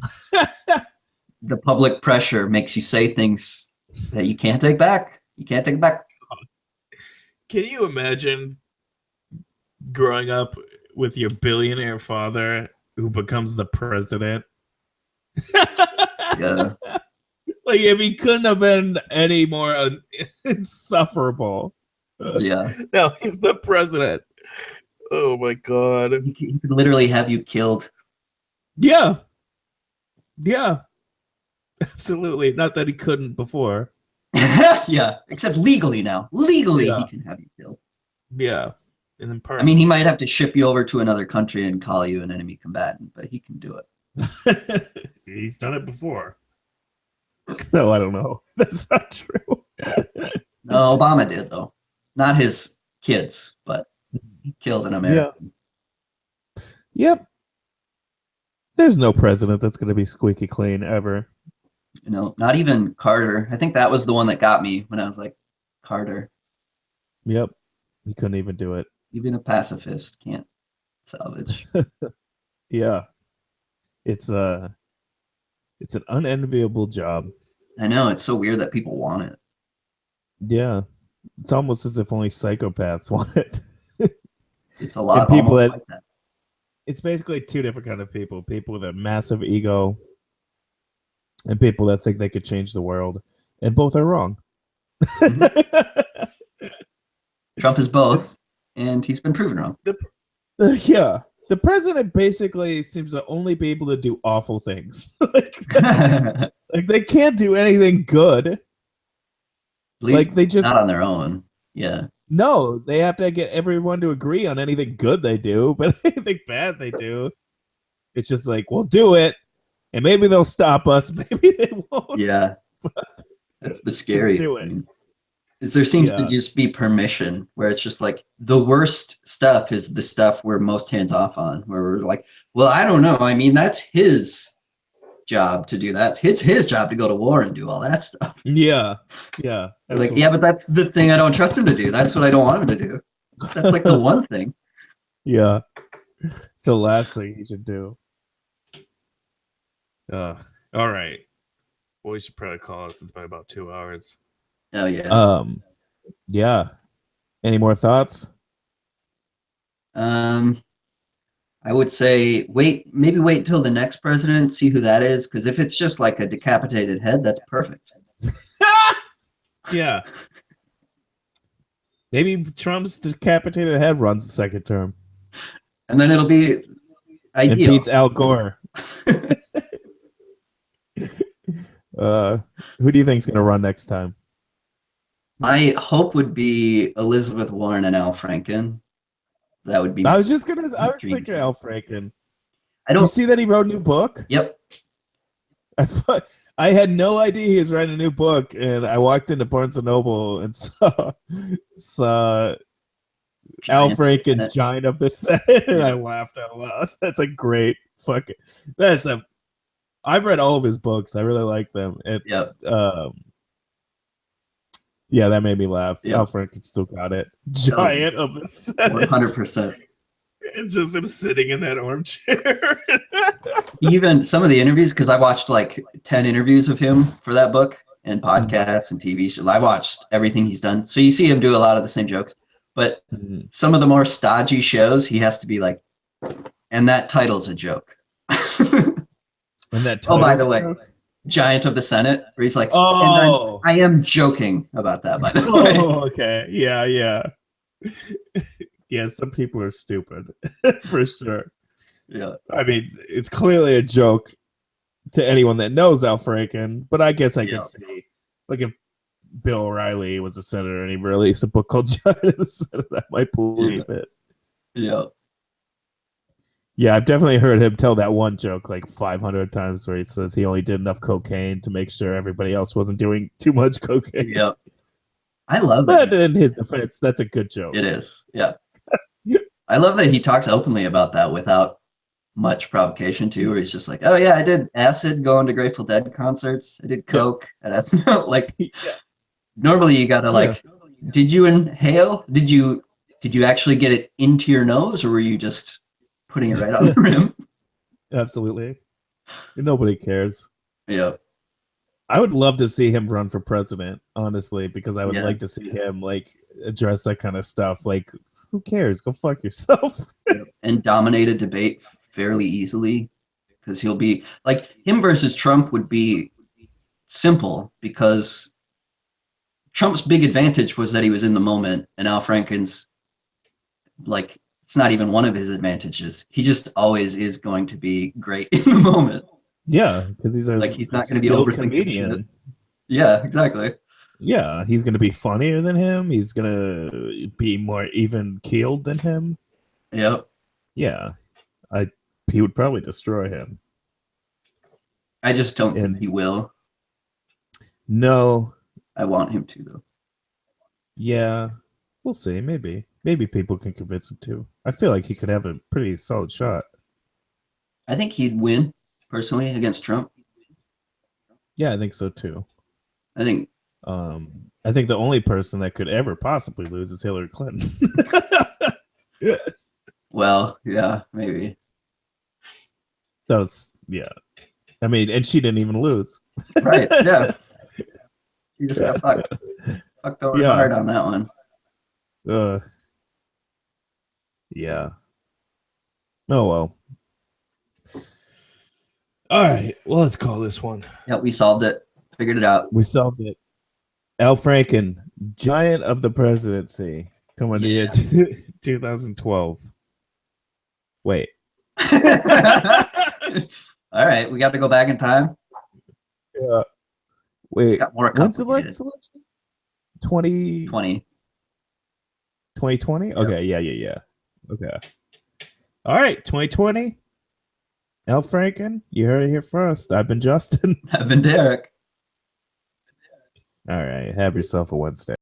the public pressure makes you say things that you can't take back. You can't take it back. Can you imagine growing up with your billionaire father who becomes the president? Yeah. Like, if he couldn't have been any more insufferable. Yeah. Now he's the president. Oh my god. He could literally have you killed. Yeah. Yeah. Absolutely. Not that he couldn't before. Yeah. Except legally now. Legally, Yeah. he can have you killed. Yeah. And then I mean, he might have to ship you over to another country and call you an enemy combatant, but he can do it. He's done it before. No, I don't know. That's not true. No, Obama did, though. Not his kids, but he killed an American. Yep. There's no president that's going to be squeaky clean ever. You know, not even Carter. I think that was the one that got me when I was like, Carter. Yep. He couldn't even do it. Even a pacifist can't salvage. Yeah. It's an unenviable job. I know, it's so weird that people want it. Yeah. It's almost as if only psychopaths want it. It's a lot of people almost that- like that. It's basically two different kind of people. People with a massive ego and people that think they could change the world. And both are wrong. Trump is both, and he's been proven wrong. Yeah. The president basically seems to only be able to do awful things. like they can't do anything good. At least Like they just not on their own. Yeah. No, they have to get everyone to agree on anything good they do, but anything bad they do, it's just like, we'll do it, and maybe they'll stop us, maybe they won't. Yeah. That's the scary do it. thing. Is there seems to Yeah. just be permission where it's just like the worst stuff is the stuff we're most hands off on, where we're like, well, I don't know. I mean, that's his job to do that. It's his job to go to war and do all that stuff. Yeah. Yeah. Like, yeah, but that's the thing I don't trust him to do. That's what I don't want him to do. That's like the one thing. Yeah. It's the last thing you should do. All right. Well, we should probably call us. It's been about 2 hours. Oh yeah. Yeah. Any more thoughts? I would say maybe wait until the next president, see who that is, because if it's just like a decapitated head, that's perfect. Yeah. Maybe Trump's decapitated head runs the second term. And then it'll be It ideal. beats Al Gore. Who do you think's gonna run next time? My hope would be Elizabeth Warren and Al Franken. That would be. I was thinking dream team. Al Franken. I Did you don't. see that he wrote a new book? Yep. I had no idea he was writing a new book, and I walked into Barnes and Noble and saw Al Franken, Senate. Giant of the Senate, and I laughed out loud. That's a great fucking. I've read all of his books. I really like them. Yep. Yeah, that made me laugh. Yeah. Al Franken still got it. Giant of the Senate. 100%. It's just him sitting in that armchair. Even some of the interviews, because I watched like 10 interviews of him for that book and podcasts and TV shows. I watched everything he's done. So you see him do a lot of the same jokes. But Mhm. some of the more stodgy shows, he has to be like, and that title's a joke. And that Oh, by title's the way, joke? Giant of the Senate, where he's like, Oh. and I am joking about that, by the way. Oh, okay. Yeah, yeah. Yeah, some people are stupid. For sure. Yeah. I mean, it's clearly a joke to anyone that knows Al Franken, but I guess I Yeah. can see, like, if Bill O'Reilly was a senator and he released a book called Giant of the Senate, I might believe it. Yeah. Yeah, I've definitely heard him tell that one joke like 500 times where he says he only did enough cocaine to make sure everybody else wasn't doing too much cocaine. Yeah. I love But that. in his defense, that's a good joke. It is. Yeah. I love that he talks openly about that without much provocation too, where he's just like, oh yeah, I did acid going to Grateful Dead concerts. I did coke at SNL. Like, Yeah. normally you gotta like, did you inhale? Did you actually get it into your nose, or were you just putting it right on the rim? Absolutely. Nobody cares. Yeah. I would love to see him run for president, honestly, because I would Yeah. like to see him like address that kind of stuff. Like, who cares? Go fuck yourself. And dominate a debate fairly easily, because he'll be like, him versus Trump would be simple, because Trump's big advantage was that he was in the moment, and Al Franken's, like, it's not even one of his advantages. He just always is going to be great in the moment. Yeah, because he's Like, he's not going to be overthinking shit. Yeah, exactly. Yeah, he's going to be funnier than him. He's going to be more even keeled than him. Yep. Yeah, he would probably destroy him. I just don't think he will. No. I want him to, though. Yeah, we'll see. Maybe people can convince him to. I feel like he could have a pretty solid shot. I think he'd win, personally, against Trump. Yeah, I think so too. I think the only person that could ever possibly lose is Hillary Clinton. Well, yeah, maybe. Yeah. I mean, and she didn't even lose. Right, yeah. She just got fucked. Fucked over hard on that one. Yeah. Oh, well. All right. Well, let's call this one. Yeah, we solved it. Figured it out. We solved it. Al Franken, Giant of the Presidency, coming to you 2012. Wait. All right, we got to go back in time. Yeah. Wait. It's got more when's the complicated. next election? 2020? Yep. Okay, yeah. Okay. All right, 2020. Al Franken, you heard it here first. I've been Justin. I've been Derek. All right, have yourself a Wednesday.